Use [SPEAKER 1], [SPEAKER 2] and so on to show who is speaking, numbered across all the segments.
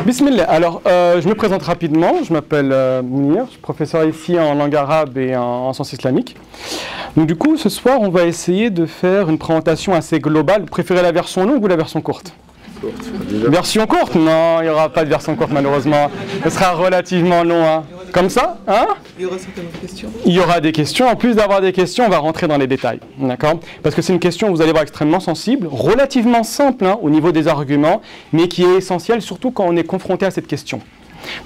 [SPEAKER 1] Bismillah. Alors, je me présente rapidement. Je m'appelle Mounir. Je suis professeur ici en langue arabe et en sciences islamiques. Donc, du coup, ce soir, on va essayer de faire une présentation assez globale. Vous préférez la version longue ou la version courte? Version courte? Non, il n'y aura pas de version courte, malheureusement. Ce sera relativement long. Hein. Comme ça, hein?
[SPEAKER 2] Il y aura certainement des questions.
[SPEAKER 1] Il y aura des questions. En plus d'avoir des questions, on va rentrer dans les détails. D'accord? Parce que c'est une question, vous allez voir, extrêmement sensible, relativement simple hein, au niveau des arguments, mais qui est essentielle surtout quand on est confronté à cette question.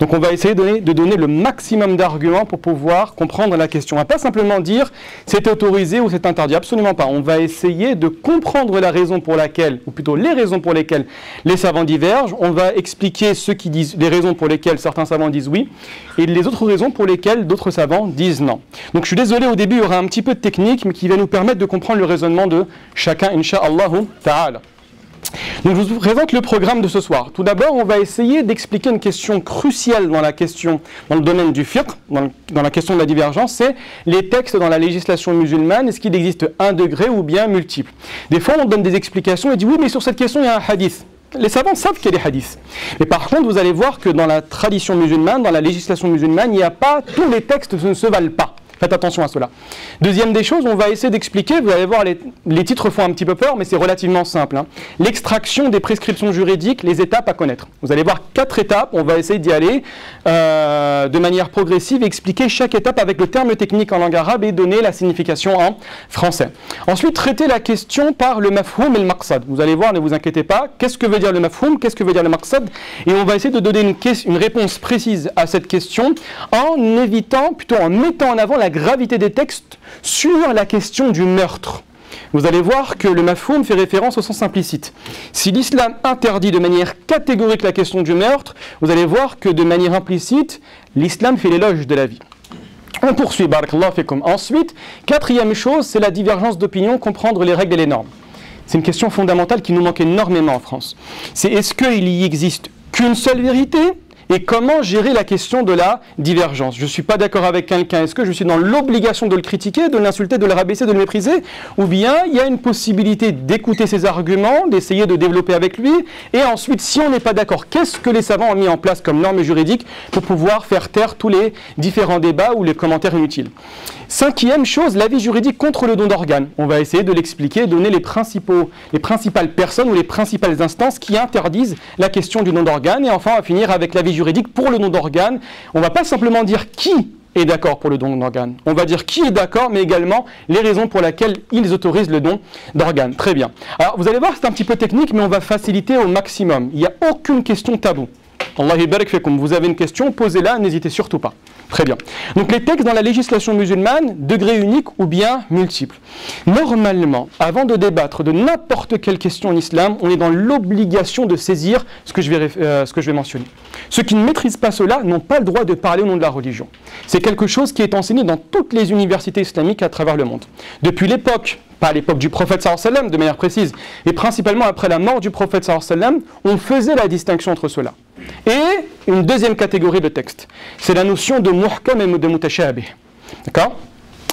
[SPEAKER 1] Donc on va essayer de donner le maximum d'arguments pour pouvoir comprendre la question. On ne va pas simplement dire c'est autorisé ou c'est interdit, absolument pas. On va essayer de comprendre la raison pour laquelle, ou plutôt les raisons pour lesquelles les savants divergent. On va expliquer ceux qui disent les raisons pour lesquelles certains savants disent oui, et les autres raisons pour lesquelles d'autres savants disent non. Donc je suis désolé, au début il y aura un petit peu de technique, mais qui va nous permettre de comprendre le raisonnement de chacun, incha'Allah ta'ala. Donc je vous présente le programme de ce soir. Tout d'abord, on va essayer d'expliquer une question cruciale dans le domaine du fiqh, dans la question de la divergence, c'est les textes dans la législation musulmane, est-ce qu'il existe un degré ou bien multiple? Des fois, on donne des explications et dit oui, mais sur cette question, il y a un hadith. Les savants savent qu'il y a des hadiths. Mais par contre, vous allez voir que dans la tradition musulmane, dans la législation musulmane, il n'y a pas, tous les textes ne se valent pas. Faites attention à cela. Deuxième des choses, on va essayer d'expliquer, vous allez voir, les titres font un petit peu peur, mais c'est relativement simple. Hein. L'extraction des prescriptions juridiques, les étapes à connaître. Vous allez voir 4 étapes, on va essayer d'y aller de manière progressive, expliquer chaque étape avec le terme technique en langue arabe et donner la signification en français. Ensuite, traiter la question par le mafhoum et le maqsad. Vous allez voir, ne vous inquiétez pas, qu'est-ce que veut dire le mafhoum, qu'est-ce que veut dire le maqsad, et on va essayer de donner une réponse précise à cette question en mettant en avant la gravité des textes sur la question du meurtre. Vous allez voir que le mafhoum fait référence au sens implicite. Si l'islam interdit de manière catégorique la question du meurtre, vous allez voir que de manière implicite, l'islam fait l'éloge de la vie. On poursuit, barakallahu fikum. Ensuite, quatrième chose, c'est la divergence d'opinion, comprendre les règles et les normes. C'est une question fondamentale qui nous manque énormément en France. C'est est-ce qu'il y existe qu'une seule vérité ? Et comment gérer la question de la divergence? Je ne suis pas d'accord avec quelqu'un, est-ce que je suis dans l'obligation de le critiquer, de l'insulter, de le rabaisser, de le mépriser? Ou bien il y a une possibilité d'écouter ses arguments, d'essayer de développer avec lui, et ensuite, si on n'est pas d'accord, qu'est-ce que les savants ont mis en place comme normes juridiques pour pouvoir faire taire tous les différents débats ou les commentaires inutiles? Cinquième chose, l'avis juridique contre le don d'organes. On va essayer de l'expliquer, donner les principales personnes ou les principales instances qui interdisent la question du don d'organes. Et enfin, on va finir avec l'avis juridique pour le don d'organes. On ne va pas simplement dire qui est d'accord pour le don d'organes. On va dire qui est d'accord, mais également les raisons pour lesquelles ils autorisent le don d'organes. Très bien. Alors, vous allez voir, c'est un petit peu technique, mais on va faciliter au maximum. Il n'y a aucune question taboue. Allah barak fikum. Vous avez une question, posez-la, n'hésitez surtout pas. Très bien. Donc les textes dans la législation musulmane, degré unique ou bien multiple. Normalement, avant de débattre de n'importe quelle question en islam, on est dans l'obligation de saisir ce que je vais mentionner. Ceux qui ne maîtrisent pas cela n'ont pas le droit de parler au nom de la religion. C'est quelque chose qui est enseigné dans toutes les universités islamiques à travers le monde. Depuis l'époque, pas à l'époque du prophète sallallahu alayhi wa sallam de manière précise, mais principalement après la mort du prophète sallallahu alayhi wa sallam, on faisait la distinction entre cela. Et une deuxième catégorie de textes, c'est la notion de muhkam et de mutashabih. D'accord?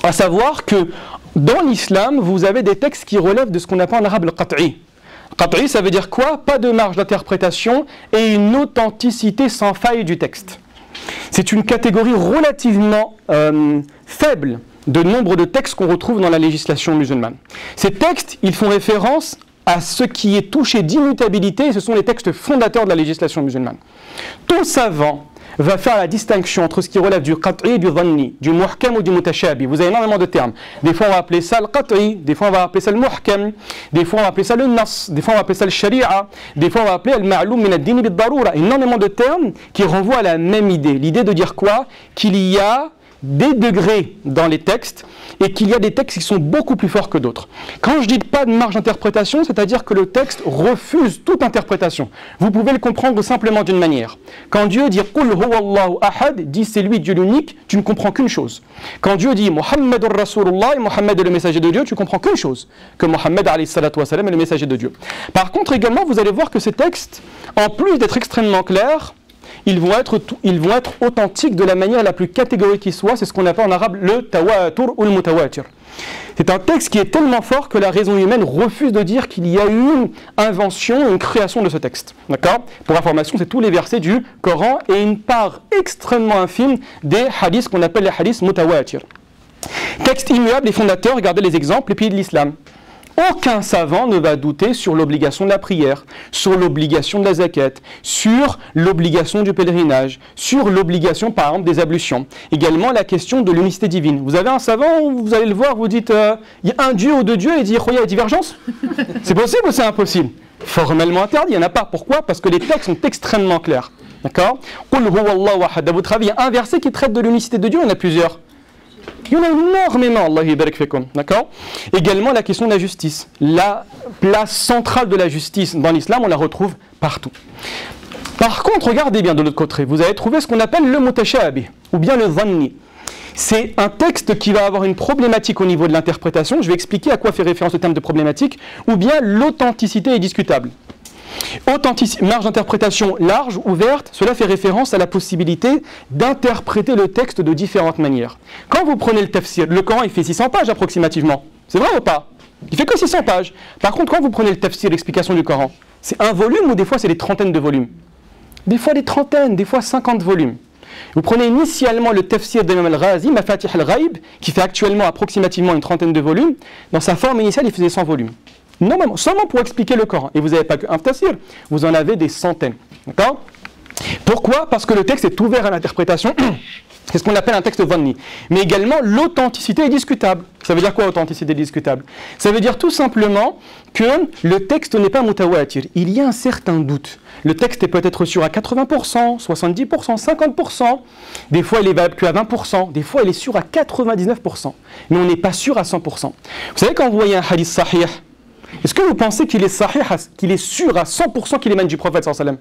[SPEAKER 1] À savoir que dans l'islam, vous avez des textes qui relèvent de ce qu'on appelle en arabe le qat'i. Qat'i, ça veut dire quoi? Pas de marge d'interprétation et une authenticité sans faille du texte. C'est une catégorie relativement faible de nombre de textes qu'on retrouve dans la législation musulmane. Ces textes, ils font référence à ce qui est touché d'immutabilité, et ce sont les textes fondateurs de la législation musulmane. Tout savant va faire la distinction entre ce qui relève du qat'i, du dhanni, du muhkam ou du mutashabi. Vous avez énormément de termes. Des fois on va appeler ça le qat'i, des fois on va appeler ça le muhkam, des fois on va appeler ça le nas, des fois on va appeler ça le sharia, des fois on va appeler al-ma'loum min ad-din bid-darura. Énormément de termes qui renvoient à la même idée. L'idée de dire quoi? Qu'il y a des degrés dans les textes et qu'il y a des textes qui sont beaucoup plus forts que d'autres. Quand je dis pas de marge d'interprétation, c'est-à-dire que le texte refuse toute interprétation. Vous pouvez le comprendre simplement d'une manière. Quand Dieu dit « Qul huwa Allahu ahad », dit c'est lui Dieu l'unique, tu ne comprends qu'une chose. Quand Dieu dit « Muhammadur Rasulullah », Muhammad est le messager de Dieu, tu comprends qu'une chose, que Muhammad alayhi salatu wa salam est le messager de Dieu. Par contre également, vous allez voir que ces textes, en plus d'être extrêmement clairs, ils vont être authentiques de la manière la plus catégorique qui soit. C'est ce qu'on appelle en arabe le tawatur ou le mutawatir. C'est un texte qui est tellement fort que la raison humaine refuse de dire qu'il y a eu une invention, une création de ce texte. D'accord ? Pour information, c'est tous les versets du Coran et une part extrêmement infime des hadiths qu'on appelle les hadiths mutawatir. Texte immuable et fondateur, regardez les exemples, les piliers de l'islam. Aucun savant ne va douter sur l'obligation de la prière, sur l'obligation de la zakat, sur l'obligation du pèlerinage, sur l'obligation par exemple des ablutions. Également la question de l'unicité divine. Vous avez un savant, vous allez le voir, vous dites il y a un Dieu ou deux dieux et il dit il y a divergence. C'est possible ou c'est impossible? Formellement interdit, il n'y en a pas. Pourquoi? Parce que les textes sont extrêmement clairs. D'accord? À votre avis, il y a un verset qui traite de l'unicité de Dieu, il y en a plusieurs. Il y en a énormément, Allah yibarak fikum, d'accord? Également la question de la justice. La place centrale de la justice dans l'islam, on la retrouve partout. Par contre, regardez bien de l'autre côté, vous allez trouver ce qu'on appelle le mutashabih, ou bien le dhanni. C'est un texte qui va avoir une problématique au niveau de l'interprétation, je vais expliquer à quoi fait référence le terme de problématique, ou bien l'authenticité est discutable. Marge d'interprétation large, ouverte, cela fait référence à la possibilité d'interpréter le texte de différentes manières. Quand vous prenez le tafsir, le Coran il fait 600 pages approximativement, c'est vrai ou pas? Il fait que 600 pages. Par contre, quand vous prenez le tafsir, l'explication du Coran, c'est un volume ou des fois c'est des trentaines de volumes? Des fois des trentaines, des fois 50 volumes. Vous prenez initialement le tafsir d'Imam al-Ghazi, Mafatih al-Ghaib, qui fait actuellement approximativement une trentaine de volumes. Dans sa forme initiale, il faisait 100 volumes. Normalement, seulement pour expliquer le Coran. Et vous n'avez pas qu'un tafsir, vous en avez des centaines. D'accord? Pourquoi? Parce que le texte est ouvert à l'interprétation. C'est ce qu'on appelle un texte dhanni. Mais également, l'authenticité est discutable. Ça veut dire quoi, authenticité discutable? Ça veut dire tout simplement que le texte n'est pas mutawatir. Il y a un certain doute. Le texte est peut-être sûr à 80%, 70%, 50%. Des fois, il est valable qu'à 20%. Des fois, il est sûr à 99%. Mais on n'est pas sûr à 100%. Vous savez, quand vous voyez un hadith sahih, est-ce que vous pensez qu'il est sahih, qu'il est sûr à 100% qu'il émane du prophète sallallahu alayhi wa sallam?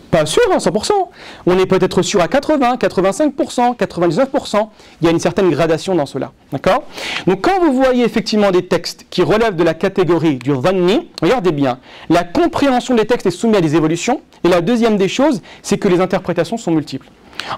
[SPEAKER 1] Pas sûr à 100%. On est peut-être sûr à 80, 85%, 99%. Il y a une certaine gradation dans cela. D'accord? Donc quand vous voyez effectivement des textes qui relèvent de la catégorie du dhanni, regardez bien, la compréhension des textes est soumise à des évolutions. Et la deuxième des choses, c'est que les interprétations sont multiples.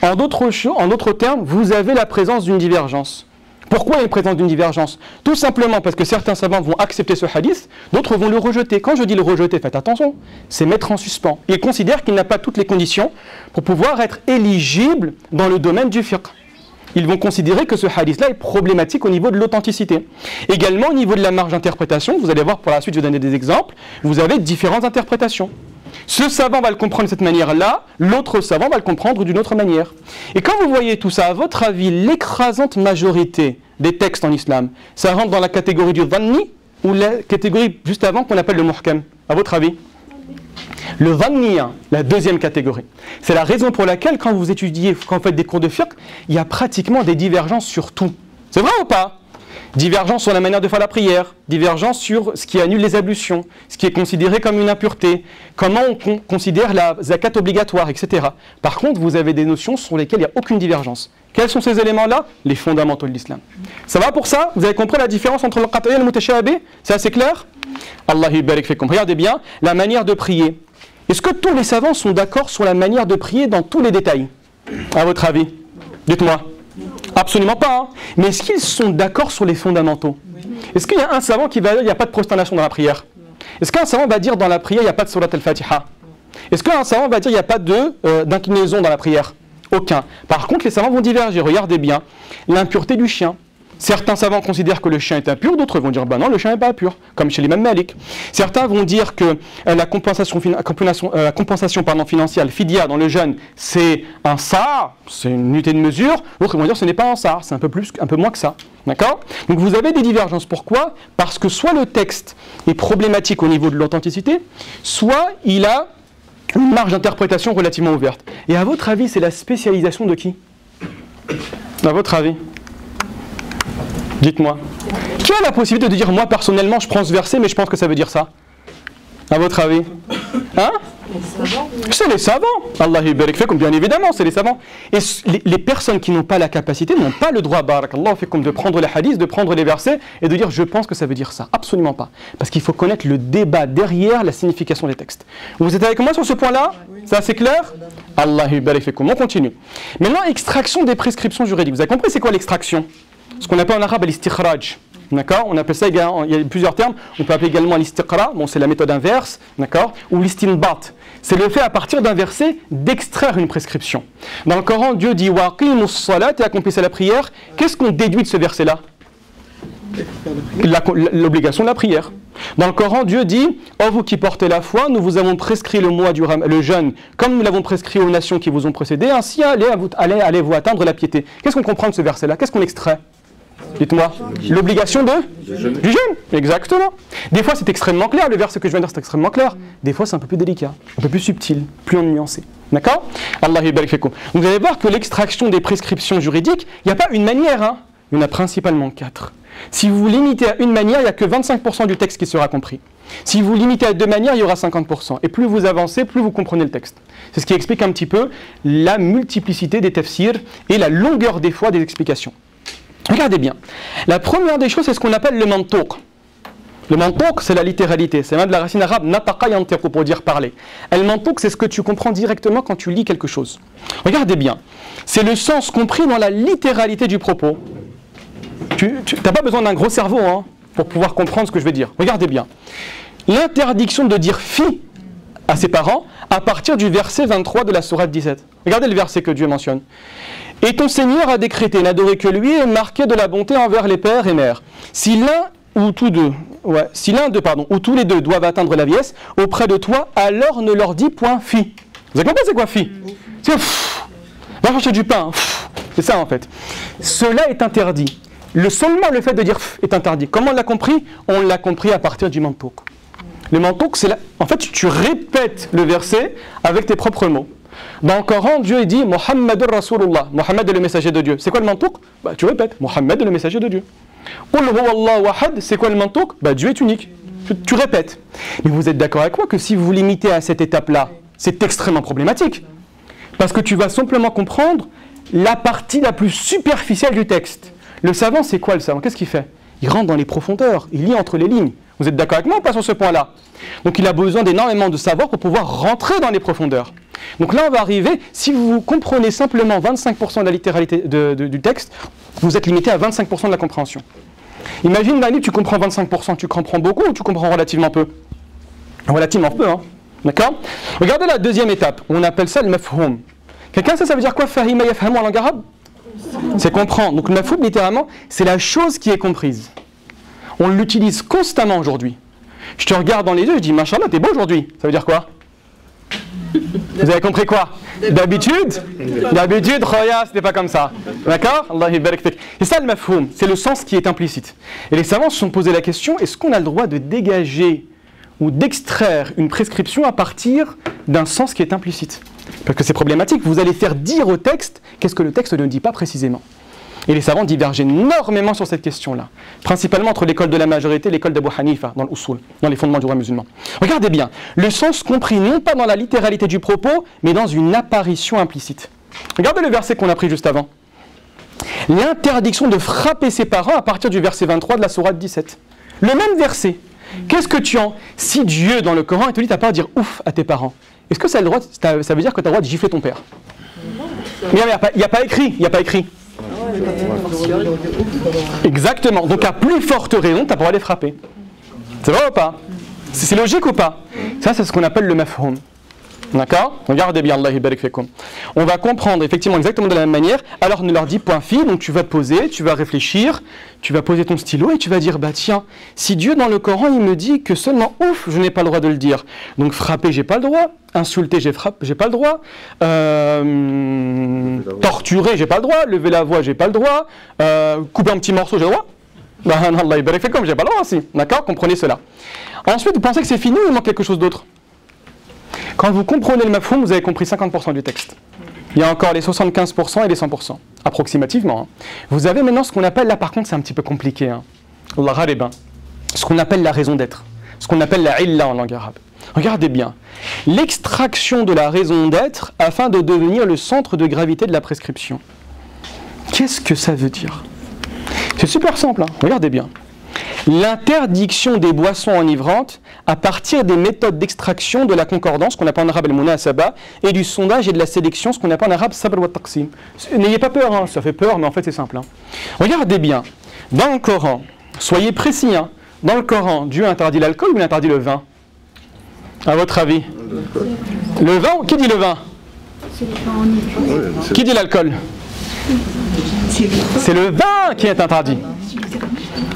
[SPEAKER 1] En d'autres termes, vous avez la présence d'une divergence. Pourquoi il y a une présence d'une divergence? Tout simplement parce que certains savants vont accepter ce hadith, d'autres vont le rejeter. Quand je dis le rejeter, faites attention, c'est mettre en suspens. Ils considèrent qu'il n'a pas toutes les conditions pour pouvoir être éligible dans le domaine du fiqh. Ils vont considérer que ce hadith-là est problématique au niveau de l'authenticité. Également au niveau de la marge d'interprétation, vous allez voir pour la suite, je vais donner des exemples, vous avez différentes interprétations. Ce savant va le comprendre de cette manière-là, l'autre savant va le comprendre d'une autre manière. Et quand vous voyez tout ça, à votre avis, l'écrasante majorité des textes en islam, ça rentre dans la catégorie du dhanni ou la catégorie juste avant qu'on appelle le muhkam? À votre avis? Le dhanni, la deuxième catégorie. C'est la raison pour laquelle quand vous étudiez, quand vous faites des cours de fiqh, il y a pratiquement des divergences sur tout. C'est vrai ou pas? Divergence sur la manière de faire la prière, divergence sur ce qui annule les ablutions, ce qui est considéré comme une impureté, comment on considère la zakat obligatoire, etc. Par contre, vous avez des notions sur lesquelles il n'y a aucune divergence. Quels sont ces éléments-là? Les fondamentaux de l'islam. Ça va pour ça? Vous avez compris la différence entre le qat'i et le mutashabih? C'est assez clair? Allah yubarik fikum. Regardez bien, la manière de prier. Est-ce que tous les savants sont d'accord sur la manière de prier dans tous les détails? À votre avis? Dites-moi. Absolument pas. Hein. Mais est-ce qu'ils sont d'accord sur les fondamentaux? Est-ce qu'il y a un savant qui va dire qu'il n'y a pas de prosternation dans la prière? Est-ce qu'un savant va dire dans la prière il n'y a pas de surat al-Fatiha? Est-ce qu'un savant va dire il n'y a pas d'inclinaison dans la prière? Aucun. Par contre, les savants vont diverger. Regardez bien l'impureté du chien. Certains savants considèrent que le chien est impur, d'autres vont dire bah non, le chien n'est pas impur, comme chez l'imam Malik. Certains vont dire que la compensation financière, le fidya dans le jeûne, c'est un sar, c'est une unité de mesure. D'autres vont dire que ce n'est pas un sar, c'est un peu moins que ça. D'accord? Donc vous avez des divergences. Pourquoi? Parce que soit le texte est problématique au niveau de l'authenticité, soit il a une marge d'interprétation relativement ouverte. Et à votre avis, c'est la spécialisation de qui? À votre avis? Dites-moi. Qui a la possibilité de dire, moi personnellement, je prends ce verset, mais je pense que ça veut dire ça? À votre avis? Hein? C'est les savants. Allah yubarik fikum, bien évidemment, c'est les savants. Et les personnes qui n'ont pas la capacité n'ont pas le droit, barakallahu fikum, de prendre les hadiths, de prendre les versets et de dire, je pense que ça veut dire ça. Absolument pas. Parce qu'il faut connaître le débat derrière la signification des textes. Vous êtes avec moi sur ce point-là? Ça, c'est clair? Allah yubarik fikum. On continue. Maintenant, extraction des prescriptions juridiques. Vous avez compris c'est quoi l'extraction? ce qu'on appelle en arabe l'istikhraj. D'accord? On appelle ça également, il y a plusieurs termes, on peut appeler également l'istiqra, bon c'est la méthode inverse, d'accord? Ou l'istinbat. C'est le fait à partir d'un verset d'extraire une prescription. Dans le Coran, Dieu dit wa aqimus salat et accomplissez la prière. Qu'est-ce qu'on déduit de ce verset-là? L'obligation de la prière. Dans le Coran, Dieu dit « Oh vous qui portez la foi, nous vous avons prescrit le jeûne comme nous l'avons prescrit aux nations qui vous ont précédé, ainsi allez-vous atteindre la piété. » Qu'est-ce qu'on comprend de ce verset-là? Qu'est-ce qu'on extrait? Dites-moi. L'obligation du jeûne. Exactement. Des fois c'est extrêmement clair, le verset que je viens de dire c'est extrêmement clair. Des fois c'est un peu plus délicat, un peu plus subtil, plus nuancé. D'accord? Allah yabarak fikum. Vous allez voir que l'extraction des prescriptions juridiques, il n'y a pas une manière, hein. Il y en a principalement 4. Si vous vous limitez à une manière, il n'y a que 25% du texte qui sera compris. Si vous limitez à 2 manières, il y aura 50%. Et plus vous avancez, plus vous comprenez le texte. C'est ce qui explique un petit peu la multiplicité des tafsirs et la longueur des fois des explications. Regardez bien. La première des choses, c'est ce qu'on appelle le mantouk. Le mantouk, c'est la littéralité. C'est même de la racine arabe nataqa yantiqu pour dire parler. Et le mantouk, c'est ce que tu comprends directement quand tu lis quelque chose. Regardez bien. C'est le sens compris dans la littéralité du propos. Tu n'as pas besoin d'un gros cerveau hein, pour pouvoir comprendre ce que je vais dire. Regardez bien. L'interdiction de dire fi à ses parents à partir du verset 23 de la sourate 17. Regardez le verset que Dieu mentionne. Et ton Seigneur a décrété n'adorer que lui et marqué de la bonté envers les pères et mères. Si l'un ou tous deux, ou tous les deux doivent atteindre la vieillesse auprès de toi, alors ne leur dis point fi. Vous avez compris c'est quoi fi? C'est va chercher du pain. C'est ça en fait. Cela est interdit. Seulement le fait de dire est interdit. Comment on l'a compris? On l'a compris à partir du mantouk. Le mantouk, c'est en fait, tu répètes le verset avec tes propres mots. Dans le Coran, Dieu dit Muhammadur Rasulullah. Mohammed est le messager de Dieu. C'est quoi le mantouk? Tu répètes. Mohammed est le messager de Dieu. Qul huwallahu ahad. C'est quoi le mantouk? Dieu est unique. Tu répètes. Mais vous êtes d'accord avec moi que si vous vous limitez à cette étape-là, c'est extrêmement problématique. Parce que tu vas simplement comprendre la partie la plus superficielle du texte. Le savant, c'est quoi le savant? Qu'est-ce qu'il fait? Il rentre dans les profondeurs, il lit entre les lignes. Vous êtes d'accord avec moi ou pas sur ce point-là? Donc il a besoin d'énormément de savoir pour pouvoir rentrer dans les profondeurs. Donc là, on va arriver, si vous comprenez simplement 25% de la littéralité du texte, vous êtes limité à 25% de la compréhension. Imagine, Dani, tu comprends 25%, tu comprends beaucoup ou tu comprends relativement peu? Relativement peu, hein. D'accord? Regardez la deuxième étape, on appelle ça le mafhoum. Quelqu'un sait ça veut dire quoi, fahima yafhamu en langue arabe? C'est comprendre. Donc le mafhoum, littéralement, c'est la chose qui est comprise. On l'utilise constamment aujourd'hui. Je te regarde dans les yeux, je dis, Machallah, t'es beau aujourd'hui. Ça veut dire quoi? Vous avez compris quoi? D'habitude, Khoya, c'était pas comme ça. D'accord? Allah yabarak fik. Et ça, le mafhoum, c'est le sens qui est implicite. Et les savants se sont posé la question, est-ce qu'on a le droit de dégager ou d'extraire une prescription à partir d'un sens qui est implicite? Parce que c'est problématique, vous allez faire dire au texte qu'est-ce que le texte ne dit pas précisément. Et les savants divergent énormément sur cette question-là, principalement entre l'école de la majorité et l'école d'Abu Hanifa, dans l'usul, dans les fondements du droit musulman. Regardez bien, le sens compris non pas dans la littéralité du propos, mais dans une apparition implicite. Regardez le verset qu'on a pris juste avant. L'interdiction de frapper ses parents à partir du verset 23 de la sourate 17. Le même verset. Qu'est-ce que tu en... Si Dieu, dans le Coran, il te dit, tu n'as pas à dire ouf à tes parents, est-ce que ça veut dire que tu as le droit de gifler ton père? Mais il n'y a pas écrit, il n'y a pas écrit. Exactement, donc à plus forte raison, tu n'as pas le droit de les frapper. C'est vrai ou pas? C'est logique ou pas? Ça, c'est ce qu'on appelle le mafhoum. D'accord? Regardez bien, Allah yabarak fikum. On va comprendre effectivement exactement de la même manière. Alors ne leur dis point fi, donc tu vas te poser, tu vas réfléchir, tu vas poser ton stylo et tu vas dire, bah tiens, si Dieu dans le Coran il me dit que seulement ouf, je n'ai pas le droit de le dire. Donc frapper, j'ai pas le droit. Insulter, j'ai pas le droit. Torturer, j'ai pas le droit. Lever la voix, j'ai pas le droit. Couper un petit morceau, j'ai le droit. Bah Allah yabarak fikum, j'ai pas le droit aussi. D'accord? Comprenez cela. Ensuite, vous pensez que c'est fini ou il manque quelque chose d'autre? Quand vous comprenez le mafhoum, vous avez compris 50% du texte. Il y a encore les 75% et les 100%, approximativement. Hein. Vous avez maintenant ce qu'on appelle, là par contre c'est un petit peu compliqué, hein. Ce qu'on appelle la raison d'être, ce qu'on appelle la illa en langue arabe. Regardez bien, l'extraction de la raison d'être afin de devenir le centre de gravité de la prescription. Qu'est-ce que ça veut dire? C'est super simple, hein. Regardez bien. l'interdiction des boissons enivrantes à partir des méthodes d'extraction de la concordance, qu'on appelle en arabe al-munasaba, et du sondage et de la sélection, ce qu'on appelle en arabe sabr wa taqsim. N'ayez pas peur, hein, ça fait peur, mais en fait c'est simple. Hein. Regardez bien, dans le Coran, soyez précis, hein, dans le Coran, Dieu interdit l'alcool ou il interdit le vin? À votre avis? Le vin, qui dit le vin? Qui dit l'alcool? C'est le vin qui est interdit.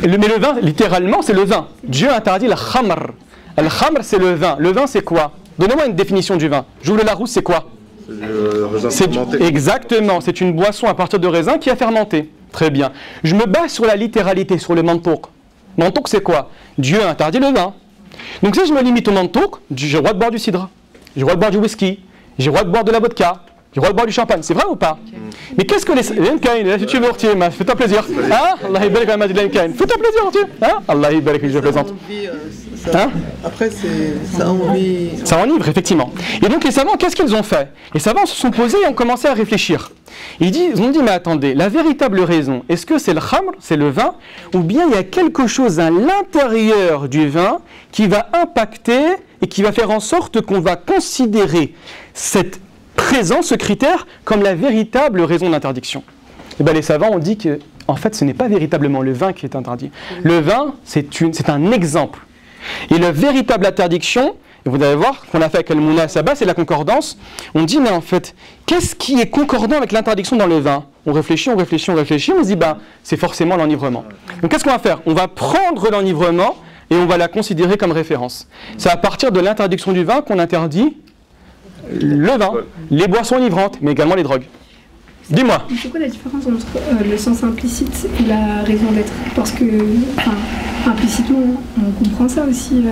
[SPEAKER 1] Mais le vin, littéralement, c'est le vin. Dieu interdit le khamr. Le khamr, c'est le vin. Le vin, c'est quoi? Donnez-moi une définition du vin. J'ouvre le Larousse, c'est quoi? Exactement, c'est une boisson à partir de raisin qui a fermenté. Très bien. Je me base sur la littéralité, sur le mantouk. Mantouk, c'est quoi? Dieu interdit le vin. Donc si je me limite au mantouk, j'ai le droit de boire du cidre, j'ai le droit de boire du whisky, j'ai le droit de boire de la vodka, j'ai le droit de boire du champagne. C'est vrai ou pas? Mais qu'est-ce que les... Si tu veux retirer, fais-toi plaisir. Hein? Allah ibarak wa madil Lemkain. Fais-toi plaisir, retirer. Hein? Allah ibarak, je plaisante. Hein?
[SPEAKER 2] Après, ça envie.
[SPEAKER 1] Ça enivre, effectivement. Et donc les savants, qu'est-ce qu'ils ont fait? Les savants se sont posés et ont commencé à réfléchir. Ils ont dit, mais attendez, la véritable raison, est-ce que c'est le khamr, c'est le vin, ou bien il y a quelque chose à l'intérieur du vin qui va impacter et qui va faire en sorte qu'on va considérer cette présence, ce critère, comme la véritable raison d'interdiction? Et bien les savants ont dit que, en fait, ce n'est pas véritablement le vin qui est interdit. Le vin, c'est un exemple. Et la véritable interdiction, et vous allez voir qu'on a fait avec Al-Munasaba, c'est la concordance. On dit, mais en fait, qu'est-ce qui est concordant avec l'interdiction dans le vin? On réfléchit, on se dit, ben, c'est forcément l'enivrement. Donc qu'est-ce qu'on va faire? On va prendre l'enivrement et on va la considérer comme référence. C'est à partir de l'interdiction du vin qu'on interdit le vin, les boissons enivrantes, mais également les drogues. Dis-moi.
[SPEAKER 3] C'est quoi la différence entre le sens implicite et la raison d'être? Parce que, implicitement, on comprend ça aussi.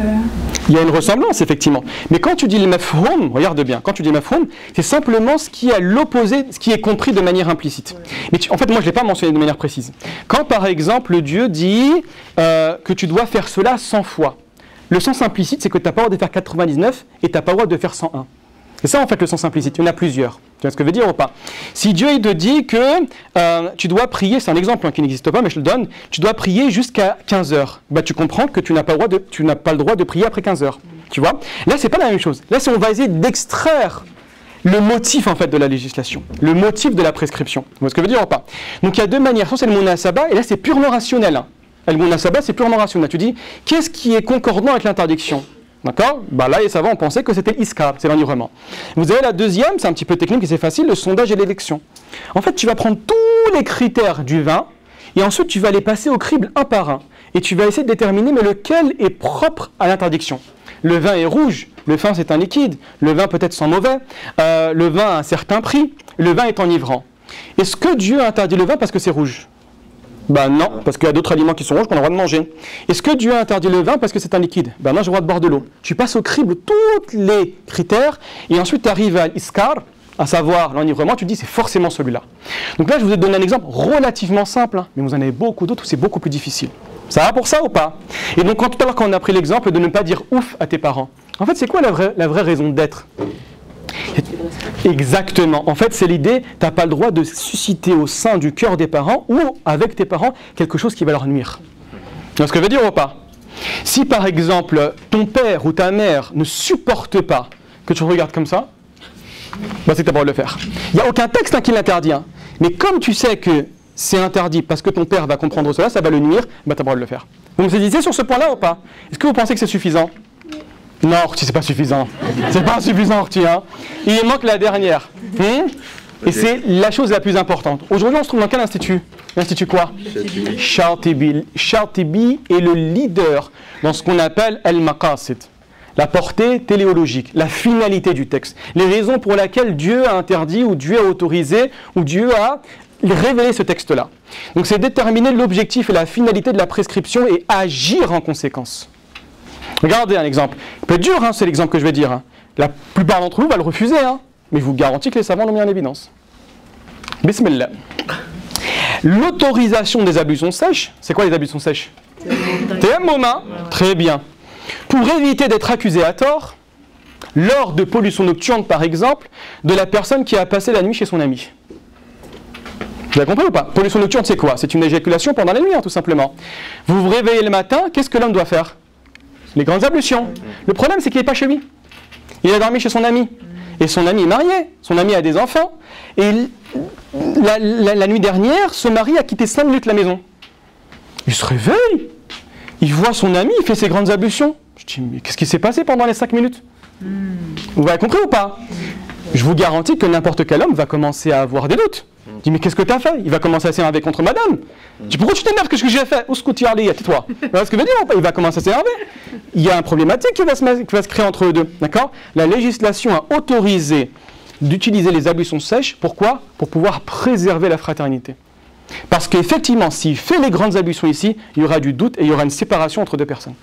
[SPEAKER 1] Il y a une ressemblance, effectivement. Mais quand tu dis le mafhoum, regarde bien, quand tu dis mafhoum, c'est simplement ce qui est à l'opposé, ce qui est compris de manière implicite. Mais en fait, moi, je ne l'ai pas mentionné de manière précise. Quand, par exemple, Dieu dit que tu dois faire cela 100 fois, le sens implicite, c'est que tu n'as pas le droit de faire 99 et tu n'as pas le droit de faire 101. C'est ça en fait le sens implicite, il y en a plusieurs. Tu vois ce que je veux dire ou pas? Si Dieu il te dit que tu dois prier, c'est un exemple qui n'existe pas mais je le donne, tu dois prier jusqu'à 15 heures, bah, tu comprends que tu n'as pas le droit de prier après 15 heures. Tu vois? Là c'est pas la même chose, là on va essayer d'extraire le motif en fait de la législation, le motif de la prescription. Tu vois ce que je veux dire ou pas? Donc il y a deux manières, soit c'est le munasaba et là c'est purement rationnel. Hein. Le munasaba c'est purement rationnel, tu dis qu'est-ce qui est concordant avec l'interdiction? D'accord? Bah là, les savants ont pensé que c'était l'iskar, c'est l'enivrement. Vous avez la deuxième, c'est un petit peu technique et c'est facile, le sondage et l'élection. En fait, tu vas prendre tous les critères du vin et ensuite tu vas les passer au crible un par un. Et tu vas essayer de déterminer mais lequel est propre à l'interdiction. Le vin est rouge, le vin c'est un liquide, le vin peut être sans mauvais, le vin a un certain prix, le vin est enivrant. Est-ce que Dieu a interdit le vin parce que c'est rouge? Ben non, parce qu'il y a d'autres aliments qui sont rouges qu'on a le droit de manger. Est-ce que Dieu a interdit le vin parce que c'est un liquide? Ben non, j'ai le droit de boire de l'eau. Tu passes au crible tous les critères et ensuite tu arrives à l'iskar, à savoir l'enivrement, tu dis c'est forcément celui-là. Donc là, je vous ai donné un exemple relativement simple, hein, mais vous en avez beaucoup d'autres où c'est beaucoup plus difficile. Ça va pour ça ou pas? Et donc tout à l'heure quand on a pris l'exemple de ne pas dire ouf à tes parents, en fait c'est quoi la vraie raison d'être? Exactement. En fait, c'est l'idée, tu n'as pas le droit de susciter au sein du cœur des parents ou avec tes parents quelque chose qui va leur nuire. Tu vois ce que je veux dire ou pas? Si par exemple, ton père ou ta mère ne supporte pas que tu regardes comme ça, bah, c'est que tu as pas le droit de le faire. Il n'y a aucun texte qui l'interdit. Hein. Mais comme tu sais que c'est interdit parce que ton père va comprendre cela, ça va le nuire, bah, tu as pas le droit de le faire. Vous me saisissez sur ce point-là ou pas? Est-ce que vous pensez que c'est suffisant? Non, Orti, c'est pas suffisant. C'est pas suffisant, Orti. Hein. Il manque la dernière. Et c'est la chose la plus importante. Aujourd'hui, on se trouve dans quel institut? L'institut quoi? Shatibi. Shatibi est le leader dans ce qu'on appelle al-maqasid. La portée téléologique, la finalité du texte. Les raisons pour lesquelles Dieu a interdit, ou Dieu a autorisé, ou Dieu a révélé ce texte-là. Donc c'est déterminer l'objectif et la finalité de la prescription et agir en conséquence. Regardez un exemple. Il peut être dur, hein, c'est l'exemple que je vais dire. Hein. La plupart d'entre vous va le refuser, hein, mais je vous garantis que les savants l'ont mis en évidence. Bismillah. L'autorisation des ablutions sèches, c'est quoi les ablutions sèches? Tayammum, très bien. Pour éviter d'être accusé à tort, lors de pollution nocturne par exemple, de la personne qui a passé la nuit chez son ami. Vous avez compris ou pas? Pollution nocturne, c'est quoi? C'est une éjaculation pendant la nuit, hein, tout simplement. Vous vous réveillez le matin, qu'est-ce que l'homme doit faire? Les grandes ablutions. Le problème, c'est qu'il n'est pas chez lui. Il a dormi chez son ami. Et son ami est marié, son ami a des enfants. Et la nuit dernière, ce mari a quitté 5 minutes la maison. Il se réveille, il voit son ami, il fait ses grandes ablutions. Je dis, mais qu'est-ce qui s'est passé pendant les 5 minutes? Vous avez compris ou pas? Je vous garantis que n'importe quel homme va commencer à avoir des doutes. Il dit, mais qu'est-ce que tu as fait? Il va commencer à s'énerver contre madame. Je dis, pourquoi tu t'énerves? Qu'est-ce que j'ai fait? Où est-ce tais-toi. Vous voyez ce que je veux dire? Il va commencer à s'énerver. Il y a un problématique qui va se créer entre eux deux. D'accord? La législation a autorisé d'utiliser les ablutions sèches. Pourquoi? Pour pouvoir préserver la fraternité. Parce qu'effectivement, s'il fait les grandes ablutions ici, il y aura du doute et il y aura une séparation entre deux personnes.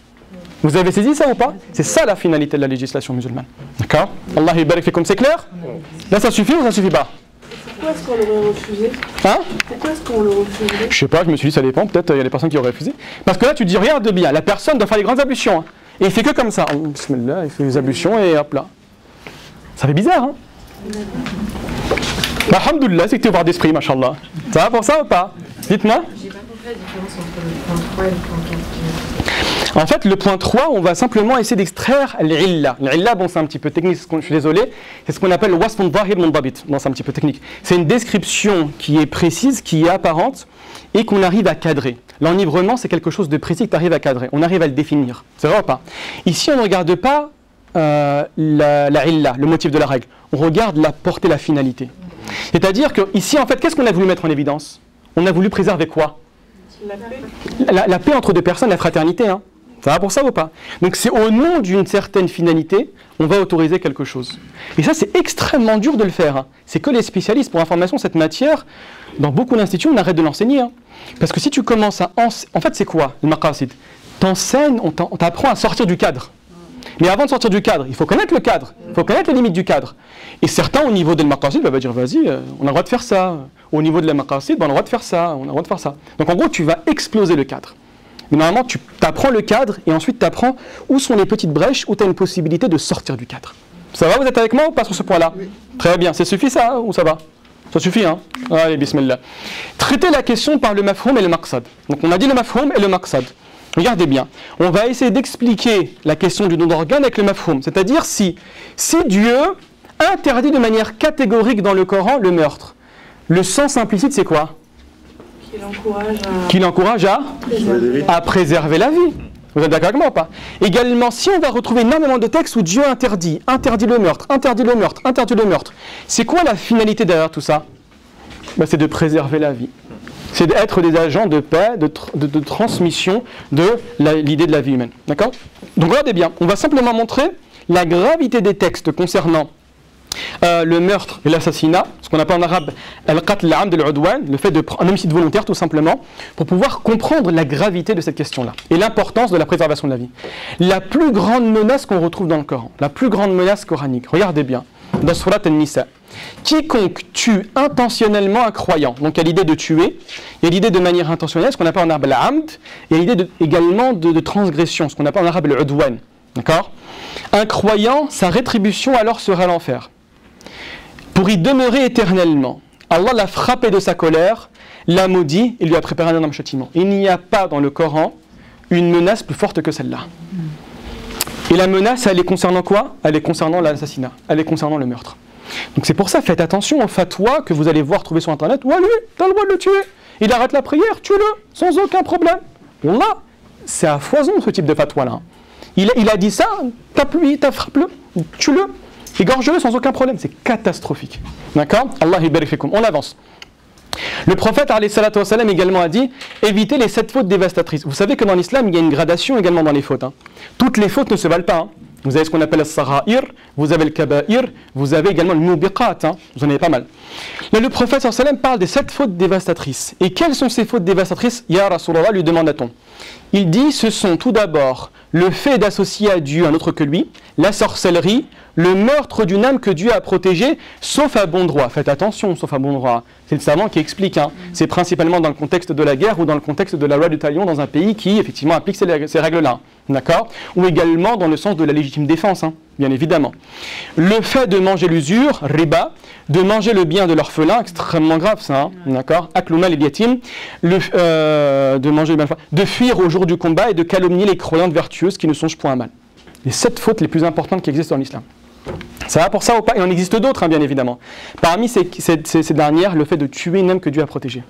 [SPEAKER 1] Vous avez saisi ça ou pas? C'est ça la finalité de la législation musulmane. D'accord? Allah barik fikum, c'est clair? Là, ça suffit ou ça suffit pas?
[SPEAKER 2] Pourquoi est-ce qu'on l'aurait refusé?
[SPEAKER 1] Hein?
[SPEAKER 2] Pourquoi est-ce qu'on le refuserait?
[SPEAKER 1] Je sais pas, je me suis dit ça dépend, peut-être il y a des personnes qui auraient refusé. Parce que là, tu dis regarde bien, la personne doit faire les grandes ablutions. Hein, et il fait que comme ça. Bismillah, il fait les ablutions et hop là. Ça fait bizarre, hein? Alhamdoulilah, c'est que tu es voir d'esprit, machallah. Ça va pour ça ou pas? Dites-moi.
[SPEAKER 4] J'ai pas compris la différence entre le point 3 et le point 4.
[SPEAKER 1] En fait, le point 3, on va simplement essayer d'extraire l'illa. L'illa, bon, c'est un petit peu technique, je suis désolé. C'est ce qu'on appelle wasfun zahir mundabit. Bon, c'est un petit peu technique. C'est une description qui est précise, qui est apparente et qu'on arrive à cadrer. L'enivrement, c'est quelque chose de précis que tu arrives à cadrer. On arrive à le définir. C'est vrai ou pas? Ici, on ne regarde pas la illa, le motif de la règle. On regarde la portée, la finalité. C'est-à-dire qu'ici, en fait, qu'est-ce qu'on a voulu mettre en évidence? On a voulu préserver quoi?
[SPEAKER 2] La paix.
[SPEAKER 1] La paix entre deux personnes, la fraternité, hein. Ça va pour ça ou pas? Donc c'est au nom d'une certaine finalité, on va autoriser quelque chose. Et ça, c'est extrêmement dur de le faire. Hein. C'est que les spécialistes, pour information, cette matière, dans beaucoup d'instituts, on arrête de l'enseigner. Hein. Parce que si tu commences à... En fait, c'est quoi le maqasid? T'enseignes, on t'apprend à sortir du cadre. Mais avant de sortir du cadre, il faut connaître le cadre, il faut connaître les limites du cadre. Et certains, au niveau de maqasid, va dire, vas-y, on a le droit de faire ça. Au niveau de la maqasid, on a le droit de faire ça, on a le droit de faire ça. Donc en gros, tu vas exploser le cadre. Mais normalement, tu apprends le cadre et ensuite tu apprends où sont les petites brèches où tu as une possibilité de sortir du cadre. Ça va, vous êtes avec moi ou pas sur ce point-là? Oui. Très bien, ça suffit ça ou ça va? Ça suffit, hein? Allez, bismillah. Traiter la question par le mafhoum et le maqsad. Donc on a dit le mafhoum et le maqsad. Regardez bien, on va essayer d'expliquer la question du don d'organe avec le mafhoum. C'est-à-dire si Dieu interdit de manière catégorique dans le Coran le meurtre. Le sens implicite, c'est quoi? Qu'il encourage à préserver la vie. Vous êtes d'accord avec moi ou pas? Également, si on va retrouver énormément de textes où Dieu interdit le meurtre, interdit le meurtre, interdit le meurtre, c'est quoi la finalité derrière tout ça? C'est de préserver la vie. C'est d'être des agents de paix, de transmission de l'idée de la vie humaine. D'accord? Donc regardez bien, on va simplement montrer la gravité des textes concernant le meurtre et l'assassinat, ce qu'on appelle en arabe al-qatl al-amd al-udwan, le fait d'un homicide volontaire tout simplement, pour pouvoir comprendre la gravité de cette question-là et l'importance de la préservation de la vie. La plus grande menace qu'on retrouve dans le Coran, la plus grande menace coranique, regardez bien, dans Surat An-Nisa, quiconque tue intentionnellement un croyant, donc il y a l'idée de tuer, il y a l'idée de manière intentionnelle, ce qu'on appelle en arabe al-amd, et il y a l'idée également de transgression, ce qu'on appelle en arabe al-udwan. D'accord? Un croyant, sa rétribution alors sera l'enfer. Pour y demeurer éternellement. Allah l'a frappé de sa colère, l'a maudit et lui a préparé un énorme châtiment. Il n'y a pas dans le Coran une menace plus forte que celle-là. Et la menace, elle est concernant quoi? Elle est concernant l'assassinat, elle est concernant le meurtre. Donc c'est pour ça, faites attention aux fatwas que vous allez voir trouver sur Internet. Ouais, lui, t'as le droit de le tuer. Il arrête la prière, tue-le, sans aucun problème. Wallah, c'est à foison ce type de fatwa-là. Il a dit ça, tape-lui, frappe-le, tue-le. Égorge-le sans aucun problème, c'est catastrophique. D'accord? Allah barik fikum. On avance. Le prophète alayhi salatu wa salam également a dit évitez les 7 fautes dévastatrices. Vous savez que dans l'islam, il y a une gradation également dans les fautes. Hein. Toutes les fautes ne se valent pas. Hein. Vous avez ce qu'on appelle le sara'ir, vous avez le kaba'ir, vous avez également le mubiqat. Hein. Vous en avez pas mal. Là, le prophète sallallahu alayhi wa sallam parle des 7 fautes dévastatrices. Et quelles sont ces fautes dévastatrices? Ya Rasulallah, lui demanda-t-on. Il dit ce sont tout d'abord le fait d'associer à Dieu un autre que lui, la sorcellerie, le meurtre d'une âme que Dieu a protégée, sauf à bon droit. Faites attention, sauf à bon droit. C'est le savant qui explique. Hein. C'est principalement dans le contexte de la guerre ou dans le contexte de la loi du talion dans un pays qui, effectivement, applique ces règles-là. D'accord? Ou également dans le sens de la légitime défense. Hein. bien évidemment. Le fait de manger l'usure, riba, de manger le bien de l'orphelin, extrêmement grave ça, hein, d'accord, aklumal el yatim, de manger le bien, de fuir au jour du combat et de calomnier les croyantes vertueuses qui ne songent point à mal. Les 7 fautes les plus importantes qui existent dans l'islam. Ça va pour ça ou pas? Il en existe d'autres, hein, bien évidemment. Parmi ces dernières, le fait de tuer un homme que Dieu a protégé.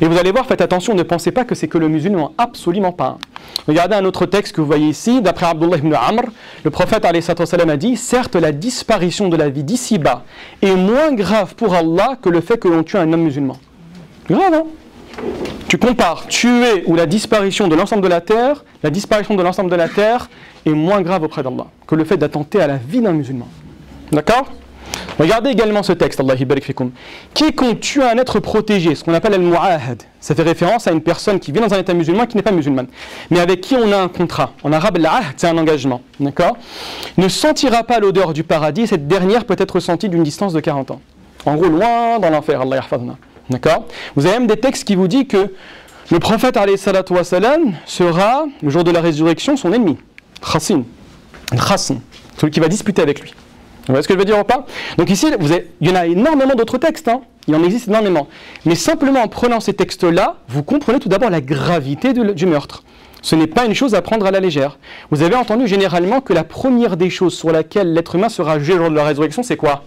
[SPEAKER 1] Et vous allez voir, faites attention, ne pensez pas que c'est que le musulman, absolument pas. Regardez un autre texte que vous voyez ici, d'après Abdullah ibn Amr, le prophète a dit, certes la disparition de la vie d'ici-bas est moins grave pour Allah que le fait que l'on tue un homme musulman. Grave, hein? Tu compares tuer ou la disparition de l'ensemble de la terre est moins grave auprès d'Allah que le fait d'attenter à la vie d'un musulman. D'accord? Regardez également ce texte, Allah barik fikum. Quiconque tue un être protégé, ce qu'on appelle al-mu'ahad, ça fait référence à une personne qui vit dans un état musulman qui n'est pas musulmane, mais avec qui on a un contrat. En arabe, l'ahd, c'est un engagement. D'accord? Ne sentira pas l'odeur du paradis, cette dernière peut être sentie d'une distance de 40 ans. En gros, loin dans l'enfer, Allah yahfazna. D'accord? Vous avez même des textes qui vous disent que le prophète alayhi salatu wa salam sera, le jour de la résurrection, son ennemi. Khassin, celui qui va disputer avec lui. Vous voyez ce que je veux dire ou pas? Donc ici, il y en a énormément d'autres textes, hein. Il en existe énormément. Mais simplement en prenant ces textes-là, vous comprenez tout d'abord la gravité du meurtre. Ce n'est pas une chose à prendre à la légère. Vous avez entendu généralement que la première des choses sur laquelle l'être humain sera jugé lors de la résurrection, c'est quoi?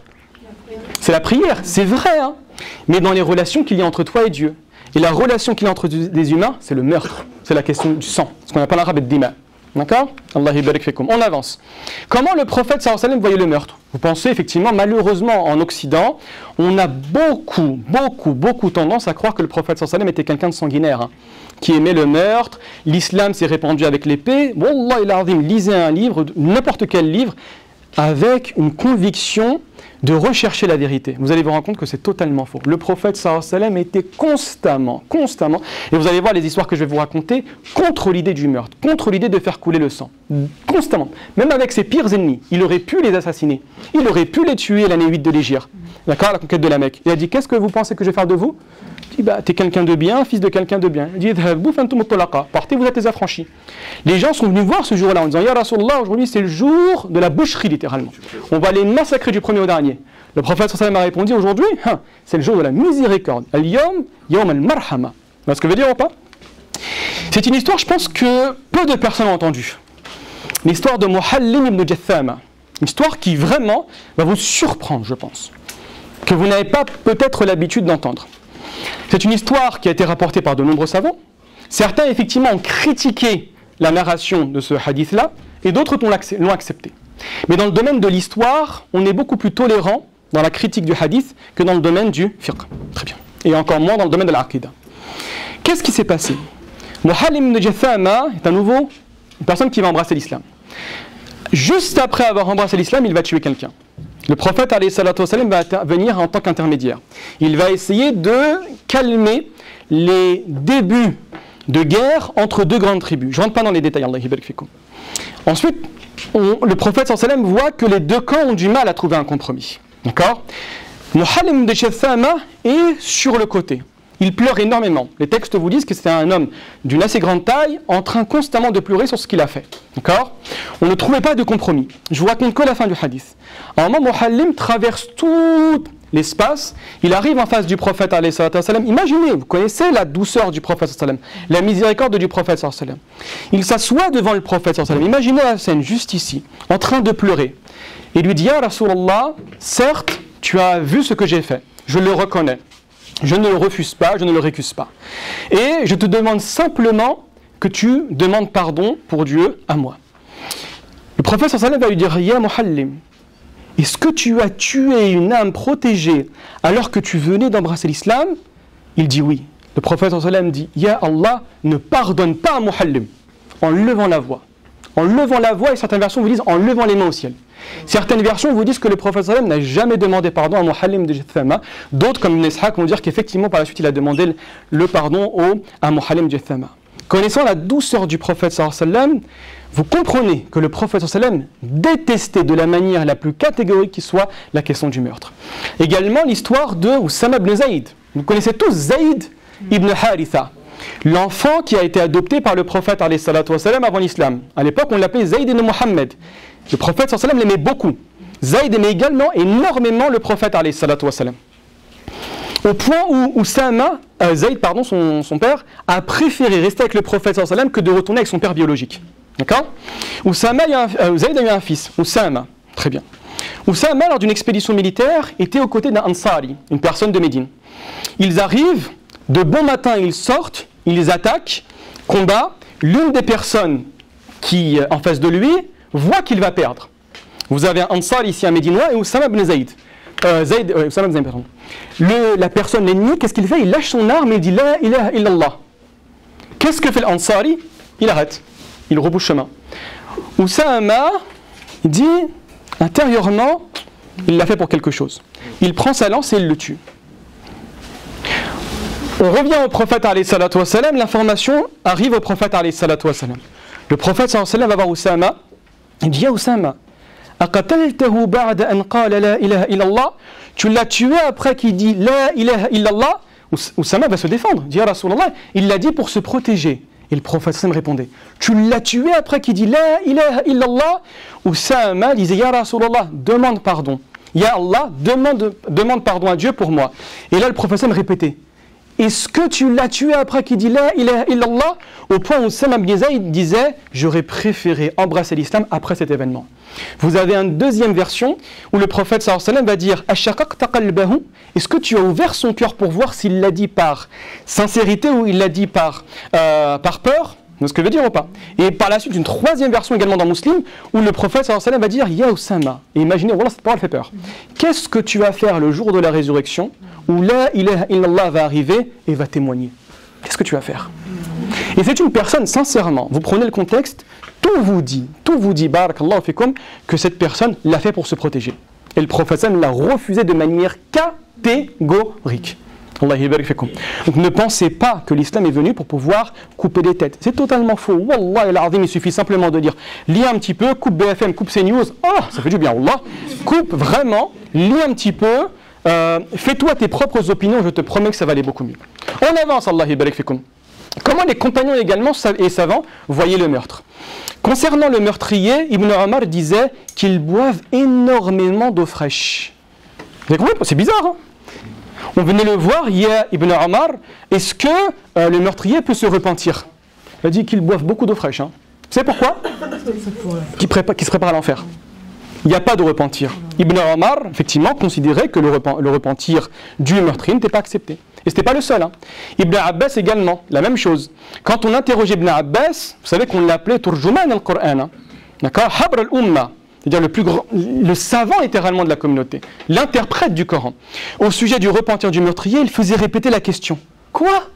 [SPEAKER 1] C'est la prière, c'est vrai, hein. Mais dans les relations qu'il y a entre toi et Dieu. Et la relation qu'il y a entre des humains, c'est le meurtre. C'est la question du sang, ce qu'on appelle en arabe ad-dima. D'accord? Allah barik fikum. On avance. Comment le prophète sallallahu alayhi wa sallam voyait le meurtre? Vous pensez effectivement, malheureusement en Occident, on a beaucoup tendance à croire que le prophète sallallahu alayhi wa sallam était quelqu'un de sanguinaire, hein, qui aimait le meurtre. L'islam s'est répandu avec l'épée. Wallah il azim, lisez un livre, n'importe quel livre, avec une conviction de rechercher la vérité. Vous allez vous rendre compte que c'est totalement faux. Le prophète sallallahu alayhi wa sallam était constamment, et vous allez voir les histoires que je vais vous raconter, contre l'idée du meurtre, contre l'idée de faire couler le sang. Constamment. Même avec ses pires ennemis, il aurait pu les assassiner. Il aurait pu les tuer l'année 8 de l'Hégire. D'accord, la conquête de la Mecque. Il a dit, qu'est-ce que vous pensez que je vais faire de vous? Il dit, t'es quelqu'un de bien, fils de quelqu'un de bien. Il dit, partez, vous êtes les affranchis. Les gens sont venus voir ce jour-là en disant, Ya Rasulallah, aujourd'hui c'est le jour de la boucherie littéralement. On va les massacrer du premier au dernier. Le prophète sallallahu alayhi wa sallam a répondu, aujourd'hui, c'est le jour de la miséricorde. Al-yawm, yawm al-marhama. Vous voyez ce que je veux dire ou pas? C'est une histoire, je pense, que peu de personnes ont entendue. L'histoire de Muhallim ibn Jathama. Une histoire qui vraiment va vous surprendre, je pense. Que vous n'avez pas peut-être l'habitude d'entendre. C'est une histoire qui a été rapportée par de nombreux savants. Certains, effectivement, ont critiqué la narration de ce hadith-là, et d'autres l'ont accepté. Mais dans le domaine de l'histoire, on est beaucoup plus tolérant dans la critique du hadith que dans le domaine du fiqh. Très bien. Et encore moins dans le domaine de l'aqida. Qu'est-ce qui s'est passé? Muhallim ibn Jathama est à nouveau une personne qui va embrasser l'islam. Juste après avoir embrassé l'islam, il va tuer quelqu'un. Le prophète alayhi salatu wa sallam va venir en tant qu'intermédiaire. Il va essayer de calmer les débuts de guerre entre deux grandes tribus. Je ne rentre pas dans les détails, Allah barik fikum. Ensuite, le prophète sallallahu alayhi wa sallam voit que les deux camps ont du mal à trouver un compromis. D'accord? Muhallim ibn Jathama est sur le côté. Il pleure énormément. Les textes vous disent que c'est un homme d'une assez grande taille, en train constamment de pleurer sur ce qu'il a fait. D'accord? On ne trouvait pas de compromis. Je vous raconte que la fin du hadith. À un moment, Muhallim traverse tout l'espace. Il arrive en face du prophète, alayhi salatu wa sallam. Imaginez, vous connaissez la douceur du prophète, sallam, la miséricorde du prophète, sallam. Il s'assoit devant le prophète, sallam. Imaginez la scène juste ici, en train de pleurer. Et lui dit, Ya Rasulallah, certes, tu as vu ce que j'ai fait. Je le reconnais. Je ne le refuse pas, je ne le récuse pas. Et je te demande simplement que tu demandes pardon pour Dieu à moi. Le prophète sallallahu alayhi wa sallam va lui dire, Ya Muhallim, est-ce que tu as tué une âme protégée alors que tu venais d'embrasser l'islam? Il dit oui. Le prophète sallallahu alayhi wa sallam dit, Ya Allah, ne pardonne pas à Muhallim, en levant la voix. En levant la voix, et certaines versions vous disent en levant les mains au ciel. Certaines versions vous disent que le prophète sallallahu alayhi wa sallam n'a jamais demandé pardon à Muhallim de Jathama. D'autres, comme Ibn Ishaq, vont dire qu'effectivement par la suite il a demandé le pardon à Muhallim de Jathama. Connaissant la douceur du prophète sallallahu alayhi wa sallam, vous comprenez que le prophète sallallahu alayhi wa sallam détestait de la manière la plus catégorique qui soit la question du meurtre. Également l'histoire de Oussama ibn Zayd. Vous connaissez tous Zayd ibn Haritha. l'enfant qui a été adopté par le prophète alayhi salatu wassalam avant l'islam. À l'époque, on l'appelait Zayd ibn Muhammad. Le prophète sallallahu alayhi wa sallam l'aimait beaucoup. Zayd aimait également énormément le prophète alayhi salatu wassalam. Au point où Oussama, Zayd, pardon, son père, a préféré rester avec le prophète sallallahu alayhi wa sallam que de retourner avec son père biologique. D'accord ? Zayd a eu un fils, Oussama. Très bien. Oussama, lors d'une expédition militaire, était aux côtés d'un Ansari, une personne de Médine. Ils arrivent, de bon matin, ils sortent, ils les attaquent, combat. L'une des personnes qui en face de lui voit qu'il va perdre. Vous avez un Ansar ici, un Médinois, et Oussama ibn Zayd. Oussama ibn Zayd, pardon. La personne, l'ennemi, qu'est-ce qu'il fait? Il lâche son arme et il dit La ilaha illallah. Qu'est-ce que fait l'Ansari? Il arrête. Il rebouche chemin. Oussama, il dit, intérieurement, il l'a fait pour quelque chose. Il prend sa lance et il le tue. On revient au prophète alayhi salatu wassalam, l'information arrive au prophète alayhi salatu wassalam. Le prophète sallallahu alayhi wa sallam va voir Oussama, il dit, Ya Oussama, aqataltahu ba'da an qala la ilaha illallah, tu l'as tué après qu'il dit la ilaha illallah. Oussama va se défendre, dit Ya Rasulallah, il l'a dit pour se protéger. Et le prophète sallam répondait, tu l'as tué après qu'il dit la ilaha illallah. Oussama disait, Ya Rasulallah, demande pardon. Ya Allah, demande pardon à Dieu pour moi. Et là le prophète sallam répétait, est-ce que tu l'as tué après qu'il dit la ilaha illallah? Au point où Oussama ibn Zayd disait, j'aurais préféré embrasser l'islam après cet événement. Vous avez une deuxième version où le prophète sallallahu alayhi wa sallam va dire, Ashaqaqta qalbahu, est-ce que tu as ouvert son cœur pour voir s'il l'a dit par sincérité ou il l'a dit par peur? C'est ce que je veux dire ou pas? Et par la suite, une troisième version également dans Muslim, où le prophète sallallahu alayhi wa sallam va dire, Ya Oussama, et imaginez, voilà, cette parole fait peur. Qu'est-ce que tu vas faire le jour de la résurrection, où la ilaha illallah va arriver et va témoigner? Qu'est-ce que tu vas faire? Et c'est une personne, sincèrement, vous prenez le contexte, tout vous dit, barakallahu fikum, que cette personne l'a fait pour se protéger. Et le prophète sallam l'a refusé de manière catégorique. Allah yabarik fikum. Donc ne pensez pas que l'islam est venu pour pouvoir couper des têtes. C'est totalement faux. Wallah al-azim, il suffit simplement de dire, lis un petit peu, coupe BFM, coupe CNews, ça fait du bien, Wallah. Coupe vraiment, lis un petit peu, fais-toi tes propres opinions, je te promets que ça va aller beaucoup mieux. On avance, Allah yabarik fikum. Comment les compagnons également et savants voyaient le meurtre? Concernant le meurtrier, Ibn Omar disait qu'ils boivent énormément d'eau fraîche. Vous avez compris? C'est bizarre, hein? On venait le voir, il y a Ibn Omar, est-ce que le meurtrier peut se repentir? Il a dit qu'ils boivent beaucoup d'eau fraîche. Hein. Vous savez pourquoi? Qui se prépare à l'enfer. Il n'y a pas de repentir. Ibn Omar, effectivement, considérait que le repentir du meurtrier n'était pas accepté. Et ce n'était pas le seul. Hein. Ibn Abbas également, la même chose. Quand on interrogeait Ibn Abbas, vous savez qu'on l'appelait Turjuman al-Qur'an. Hein. D'accord? Habr al-Umma. C'est-à-dire le savant littéralement de la communauté, l'interprète du Coran. Au sujet du repentir du meurtrier, il faisait répéter la question. Quoi?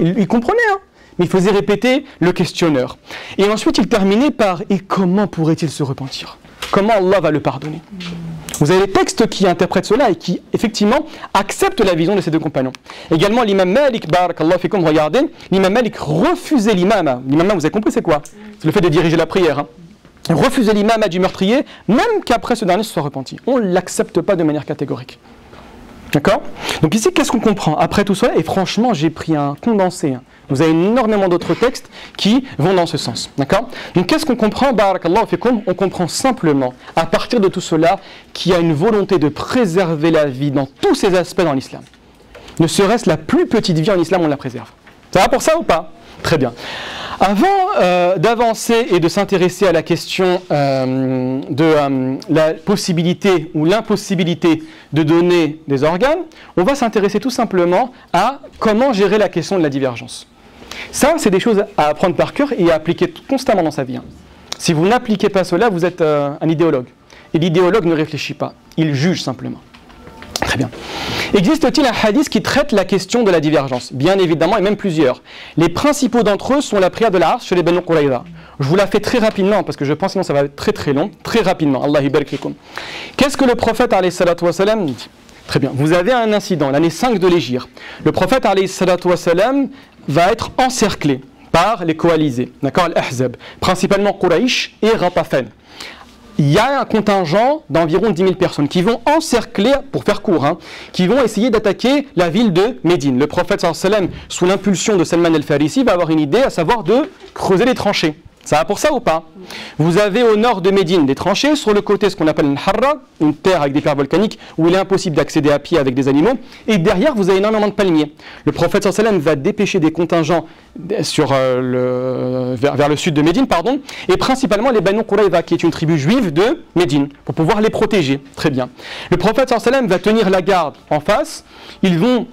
[SPEAKER 1] Il comprenait, hein? Mais il faisait répéter le questionneur. Et ensuite, il terminait par « Et comment pourrait-il se repentir? Comment Allah va le pardonner ?» Vous avez les textes qui interprètent cela et qui, effectivement, acceptent la vision de ces deux compagnons. Également, l'imam Malik, barakallahu fikum, regardez, l'imam Malik refusait l'imam. L'imam, vous avez compris, c'est quoi? C'est le fait de diriger la prière. Hein. Refuser l'imam du meurtrier, même qu'après ce dernier se soit repenti. On ne l'accepte pas de manière catégorique. D'accord? Donc ici, qu'est-ce qu'on comprend après tout cela? Et franchement, j'ai pris un condensé. Hein. Vous avez énormément d'autres textes qui vont dans ce sens. D'accord? Donc qu'est-ce qu'on comprend? Barakallahu fikum, on comprend simplement, à partir de tout cela, qu'il y a une volonté de préserver la vie dans tous ses aspects dans l'islam. Ne serait-ce la plus petite vie en islam, on la préserve. Ça va pour ça ou pas? Très bien. Avant d'avancer et de s'intéresser à la question de la possibilité ou l'impossibilité de donner des organes, on va s'intéresser tout simplement à comment gérer la question de la divergence. Ça, c'est des choses à apprendre par cœur et à appliquer constamment dans sa vie. Si vous n'appliquez pas cela, vous êtes un idéologue. Et l'idéologue ne réfléchit pas, il juge simplement. Très bien. Existe-t-il un hadith qui traite la question de la divergence? Bien évidemment, et même plusieurs. Les principaux d'entre eux sont la prière de la Ars chez les Banu Qurayza. Je vous la fais très rapidement, parce que je pense que sinon ça va être très très long. Très rapidement. Allah yabarik fikum. Qu'est-ce que le prophète alayhi salatu wassalam dit? Très bien. Vous avez un incident, l'année 5 de l'Hégire. Le prophète alayhi salatu wassalam va être encerclé par les coalisés, d'accord, l'Ahzab, principalement Quraysh et Ratafan. il y a un contingent d'environ 10 000 personnes qui vont encercler, pour faire court, qui vont essayer d'attaquer la ville de Médine. Le prophète sallallahu alayhi wa sallam, sous l'impulsion de Salman el-Farisi, va avoir une idée, à savoir de creuser les tranchées. Ça va pour ça ou pas? Vous avez au nord de Médine des tranchées, sur le côté ce qu'on appelle une harra, une terre avec des pierres volcaniques où il est impossible d'accéder à pied avec des animaux, et derrière vous avez énormément de palmiers. Le prophète sallallahu alayhi wa sallam va dépêcher des contingents vers le sud de Médine, et principalement les Banu Qurayza, qui est une tribu juive de Médine, pour pouvoir les protéger. Très bien. Le prophète sallallahu alayhi wa sallam va tenir la garde en face, ils vont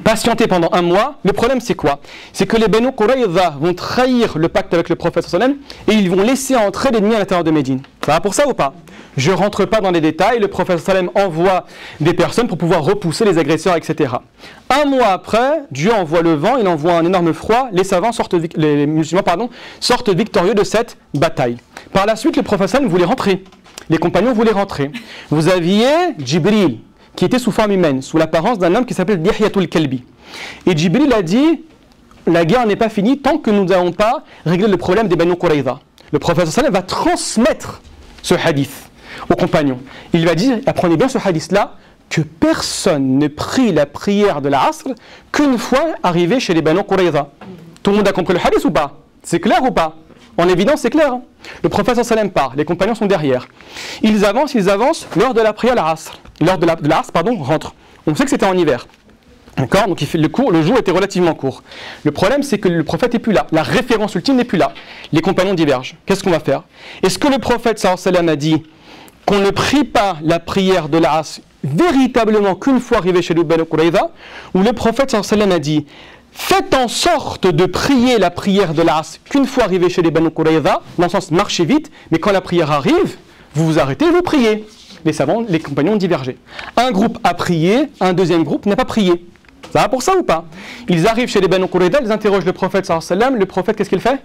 [SPEAKER 1] patienter pendant un mois. Le problème c'est quoi? C'est que les Banu Qurayza vont trahir le pacte avec le prophète sallallahu alayhi wa sallam et ils vont laisser entrer l'ennemi à l'intérieur de Médine. Ça va pour ça ou pas? Je ne rentre pas dans les détails, le prophète sallallahu alayhi wa sallam envoie des personnes pour pouvoir repousser les agresseurs, etc. Un mois après, Dieu envoie le vent, il envoie un énorme froid, les musulmans sortent victorieux de cette bataille. Par la suite, le prophète sallallahu alayhi wa sallam voulait rentrer, les compagnons voulaient rentrer. Vous aviez Jibril, qui était sous forme humaine, sous l'apparence d'un homme qui s'appelle Dihyatul Kalbi. Et Jibril a dit, la guerre n'est pas finie tant que nous n'avons pas réglé le problème des Banu Qurayza. Le prophète sallallahu alayhi wa sallam va transmettre ce hadith aux compagnons. Il va dire, apprenez bien ce hadith-là, que personne ne prie la prière de l'Asr qu'une fois arrivé chez les Banu Qurayza. Tout le monde a compris le hadith ou pas? C'est clair ou pas? En évidence, c'est clair. Le prophète sallallahu alayhi wa sallam part, les compagnons sont derrière. Ils avancent, l'heure de la prière, l'heure de l'Asr, rentre. On sait que c'était en hiver. D'accord? Donc le jour était relativement court. Le problème, c'est que le prophète n'est plus là. La référence ultime n'est plus là. Les compagnons divergent. Qu'est-ce qu'on va faire? Est-ce que le prophète sallallahu alayhi wa sallam a dit qu'on ne prie pas la prière de l'Asr véritablement qu'une fois arrivé chez les Banu Qurayza, ou le prophète sallallahu alayhi wa sallam a dit faites en sorte de prier la prière de l'Asr qu'une fois arrivé chez les Banu Qurayza, dans le sens marchez vite, mais quand la prière arrive, vous vous arrêtez et vous priez. Les savants, les compagnons ont divergé. Un groupe a prié, un deuxième groupe n'a pas prié. Ça va pour ça ou pas? Ils arrivent chez les Banu Qurayza, ils interrogent le prophète sallallahu alayhi wa sallam. Le prophète, qu'est-ce qu'il fait?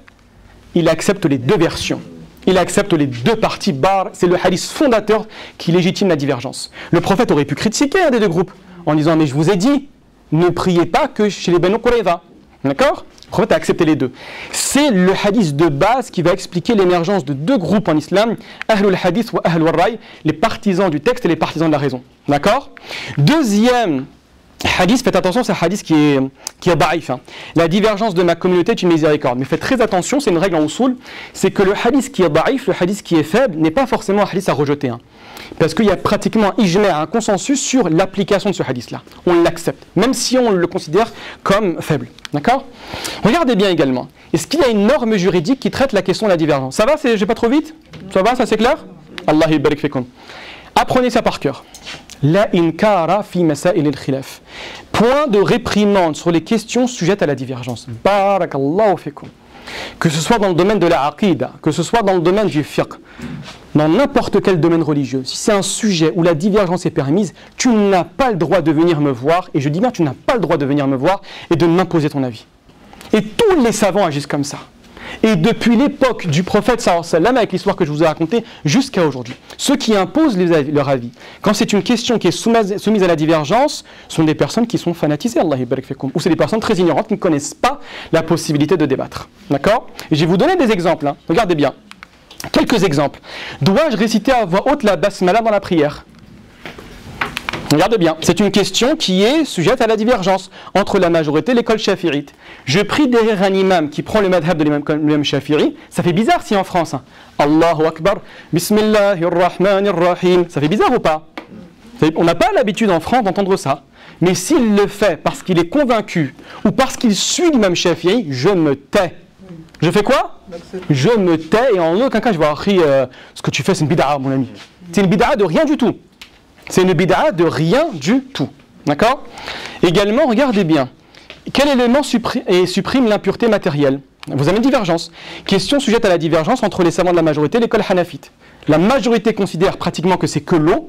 [SPEAKER 1] Il accepte les deux versions. Il accepte les deux parties. C'est le hadith fondateur qui légitime la divergence. Le prophète aurait pu critiquer un des deux groupes en disant mais je vous ai dit, ne priez pas que chez les Banu Qurayza. D'accord? Le prophète a accepté les deux. C'est le hadith de base qui va expliquer l'émergence de deux groupes en islam, Ahlul Hadith ou Ahlul Ray, les partisans du texte et les partisans de la raison. D'accord? Deuxième hadith, faites attention, c'est un hadith qui est daïf. La divergence de ma communauté est une miséricorde. Mais faites très attention, c'est une règle en usul, c'est que le hadith qui est daïf, le hadith qui est faible, n'est pas forcément un hadith à rejeter. Parce qu'il y a pratiquement un ijma', un consensus sur l'application de ce hadith-là. On l'accepte, même si on le considère comme faible. D'accord? Regardez bien également. Est-ce qu'il y a une norme juridique qui traite la question de la divergence? Ça va? Je vais pas trop vite? Ça va? Ça c'est clair? Allah barik fikum. Apprenez ça par cœur. La inkara fi masail al-khilaf. Point de réprimande sur les questions sujettes à la divergence. Barakallahu fikum. Que ce soit dans le domaine de la aqida, que ce soit dans le domaine du fiqh, dans n'importe quel domaine religieux, si c'est un sujet où la divergence est permise, tu n'as pas le droit de venir me voir, et je dis bien tu n'as pas le droit de venir me voir et de m'imposer ton avis. Et tous les savants agissent comme ça. Et depuis l'époque du prophète sallallahu alayhi wa sallam, avec l'histoire que je vous ai racontée, jusqu'à aujourd'hui. Ceux qui imposent leur avis, quand c'est une question qui est soumise à la divergence, sont des personnes qui sont fanatisées, Allah barik fikum, ou c'est des personnes très ignorantes qui ne connaissent pas la possibilité de débattre. D'accord? Et je vais vous donner des exemples. Regardez bien. Quelques exemples. Dois-je réciter à voix haute la basmala dans la prière? Regarde bien, c'est une question qui est sujette à la divergence entre la majorité et l'école shafi'ite. Je prie derrière un imam qui prend le madhab de l'imam shafi'i, ça fait bizarre si en France, Allahu Akbar, Bismillahirrahmanirrahim, ça fait bizarre ou pas? On n'a pas l'habitude en France d'entendre ça. Mais s'il le fait parce qu'il est convaincu ou parce qu'il suit l'imam shafi'i, je me tais. Je fais quoi? Je me tais et en aucun cas je vais dire ce que tu fais c'est une bid'a mon ami. C'est une bid'a de rien du tout. C'est une bid'a de rien du tout. D'accord? Également, regardez bien. Quel élément supprime l'impureté matérielle? Vous avez une divergence. Question sujette à la divergence entre les savants de la majorité et l'école hanafite. La majorité considère pratiquement que c'est que l'eau.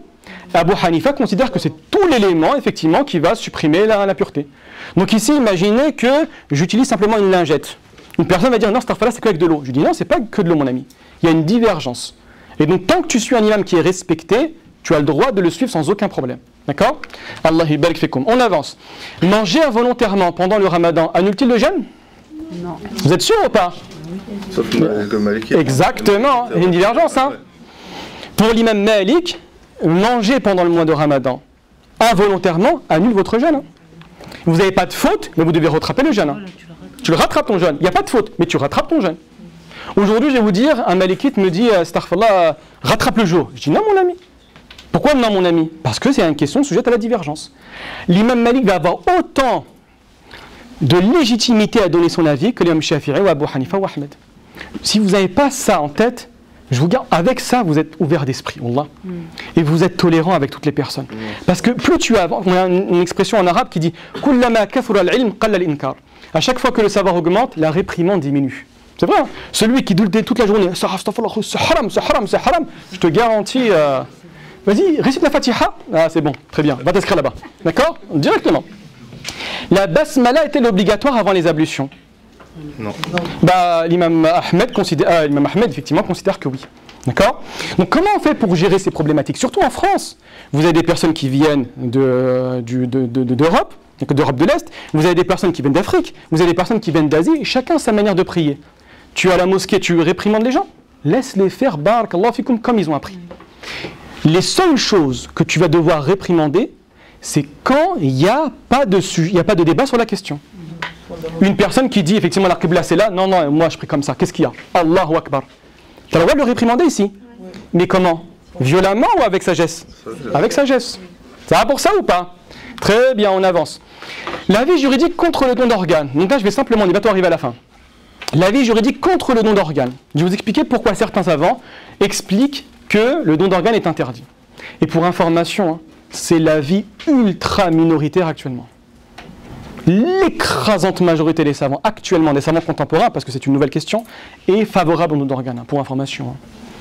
[SPEAKER 1] Abu Hanifa considère que c'est tout l'élément, effectivement, qui va supprimer l'impureté. Donc ici, imaginez que j'utilise simplement une lingette. Une personne va dire, non, cette affaire-là, c'est qu'avec de l'eau. Je dis, non, c'est pas que de l'eau, mon ami. Il y a une divergence. Et donc, tant que tu suis un imam qui est respecté, tu as le droit de le suivre sans aucun problème. D'accord? Allah barik fikum. On avance. Manger involontairement pendant le ramadan annule-t-il le jeûne?
[SPEAKER 3] Non.
[SPEAKER 1] Vous êtes sûr ou pas?
[SPEAKER 5] Sauf comme Maliki.
[SPEAKER 1] Exactement. Il y a une divergence. Pour l'imam Malik, manger pendant le mois de Ramadan, involontairement, annule votre jeûne. Vous n'avez pas de faute, mais vous devez rattraper le jeûne. Tu le rattrapes ton jeûne. Il n'y a pas de faute, mais tu rattrapes ton jeûne. Aujourd'hui, je vais vous dire, un malikite me dit, astaghfirullah, rattrape le jour. Je dis non, mon ami. Pourquoi non, mon ami? Parce que c'est une question sujette à la divergence. L'imam Malik va avoir autant de légitimité à donner son avis que l'imam Shafi'i ou Abu Hanifa ou Ahmed. Si vous n'avez pas ça en tête, je vous garde, avec ça, vous êtes ouvert d'esprit, Wallah. Et vous êtes tolérant avec toutes les personnes. Parce que plus tu avances, on a une expression en arabe qui dit Kullama kathura al-ilm qalla al-inkar. À chaque fois que le savoir augmente, la réprimande diminue. C'est vrai, hein? Celui qui toute la journée, c'est haram, c'est haram, c'est haram, je te garantis, vas-y, récite la Fatiha. Ah, c'est bon, très bien, va t'inscrire là-bas. D'accord? Directement. La basmala était obligatoire avant les ablutions.
[SPEAKER 5] Non.
[SPEAKER 1] Bah, l'imam Ahmed, effectivement, considère que oui. D'accord? Donc, comment on fait pour gérer ces problématiques? Surtout en France. Vous avez des personnes qui viennent d'Europe, d'Europe de l'Est. Vous avez des personnes qui viennent d'Afrique. Vous avez des personnes qui viennent d'Asie. Chacun sa manière de prier. Tu es à la mosquée, tu réprimandes les gens? Laisse-les faire, barakallahu fikum, comme ils ont appris. Les seules choses que tu vas devoir réprimander, c'est quand il n'y a pas de débat sur la question. Une personne qui dit effectivement la qibla c'est là, non, non, moi je prie comme ça, qu'est-ce qu'il y a? Allahu Akbar. Tu as le droit de le réprimander ici. Mais comment? Violemment ou avec sagesse? Avec sagesse. Ça va pour ça ou pas? Très bien, on avance. L'avis juridique contre le don d'organes. Donc là je vais simplement, on est bientôt arrivé à la fin. L'avis juridique contre le don d'organes. Je vais vous expliquer pourquoi certains savants expliquent que le don d'organes est interdit. Et pour information, hein, c'est l'avis ultra minoritaire actuellement. L'écrasante majorité des savants actuellement, des savants contemporains, parce que c'est une nouvelle question, est favorable au don d'organes, hein, pour information. Hein.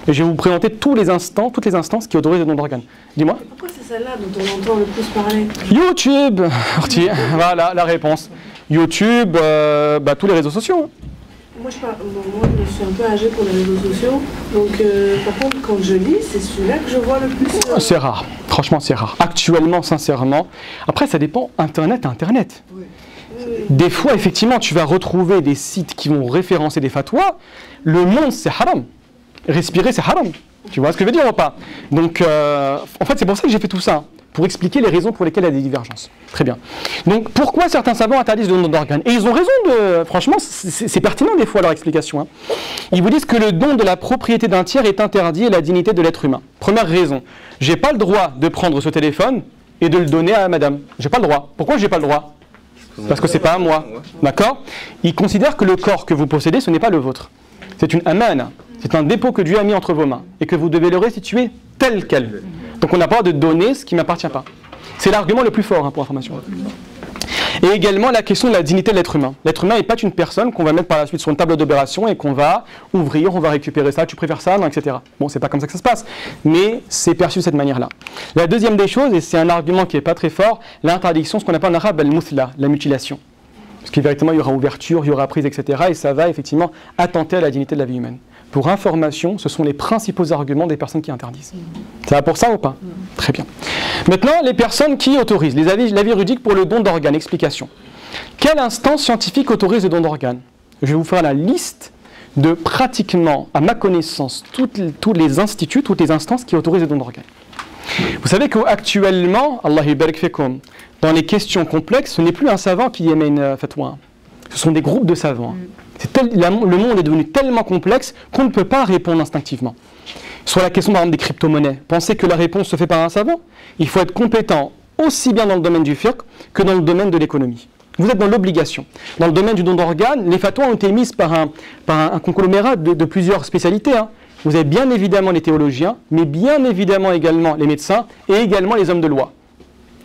[SPEAKER 1] Et je vais vous présenter toutes les instances qui autorisent le don d'organes. Dis-moi.
[SPEAKER 2] Pourquoi c'est celle-là dont on entend le plus parler?
[SPEAKER 1] YouTube. Voilà la réponse. YouTube, tous les réseaux sociaux. Hein.
[SPEAKER 2] Moi, je suis un peu âgée pour les réseaux sociaux, donc par contre, quand je lis, c'est celui-là que je vois le plus.
[SPEAKER 1] C'est rare, franchement, c'est rare. Actuellement, sincèrement. Après, ça dépend, Internet. Oui. Des fois, effectivement, tu vas retrouver des sites qui vont référencer des fatwas. Le monde, c'est haram. Respirer, c'est haram. Tu vois ce que je veux dire ou pas? Donc, en fait, c'est pour ça que j'ai fait tout ça. Pour expliquer les raisons pour lesquelles il y a des divergences. Très bien. Donc, pourquoi certains savants interdisent le don d'organes? Et ils ont raison, franchement, c'est pertinent des fois leur explication. Hein. Ils vous disent que le don de la propriété d'un tiers est interdit et la dignité de l'être humain. Première raison, j'ai pas le droit de prendre ce téléphone et de le donner à madame. J'ai pas le droit. Pourquoi j'ai pas le droit? Parce que c'est pas à moi. D'accord? Ils considèrent que le corps que vous possédez, ce n'est pas le vôtre. C'est une amana. C'est un dépôt que Dieu a mis entre vos mains et que vous devez le restituer tel quel. Donc on n'a pas le droit de donner ce qui ne m'appartient pas. C'est l'argument le plus fort, hein, pour information. Et également la question de la dignité de l'être humain. L'être humain n'est pas une personne qu'on va mettre par la suite sur une table d'opération et qu'on va ouvrir, on va récupérer ça, tu préfères ça, non, etc. Bon, c'est pas comme ça que ça se passe, mais c'est perçu de cette manière-là. La deuxième des choses, et c'est un argument qui n'est pas très fort, l'interdiction, ce qu'on appelle en arabe al-muthla, la mutilation. Parce que véritablement, il y aura ouverture, il y aura prise, etc. Et ça va effectivement attenter à la dignité de la vie humaine. Pour information, ce sont les principaux arguments des personnes qui interdisent. Ça va pour ça ou pas? Très bien. Maintenant, les personnes qui autorisent, l'avis juridique pour le don d'organes. Explication. Quelle instance scientifique autorise le don d'organes? Je vais vous faire la liste de pratiquement, à ma connaissance, tous les instituts, toutes les instances qui autorisent le don d'organes. Vous savez qu'actuellement, Allah yubarik fikum, dans les questions complexes, ce n'est plus un savant qui émet une fatwa. Ce sont des groupes de savants. Le monde est devenu tellement complexe qu'on ne peut pas répondre instinctivement. Sur la question par exemple des crypto-monnaies, pensez que la réponse se fait par un savant? Il faut être compétent aussi bien dans le domaine du fiqh que dans le domaine de l'économie. Vous êtes dans l'obligation. Dans le domaine du don d'organes, les fatwas ont été mises par un conglomérat de plusieurs spécialités. Hein. Vous avez bien évidemment les théologiens, mais bien évidemment également les médecins et également les hommes de loi.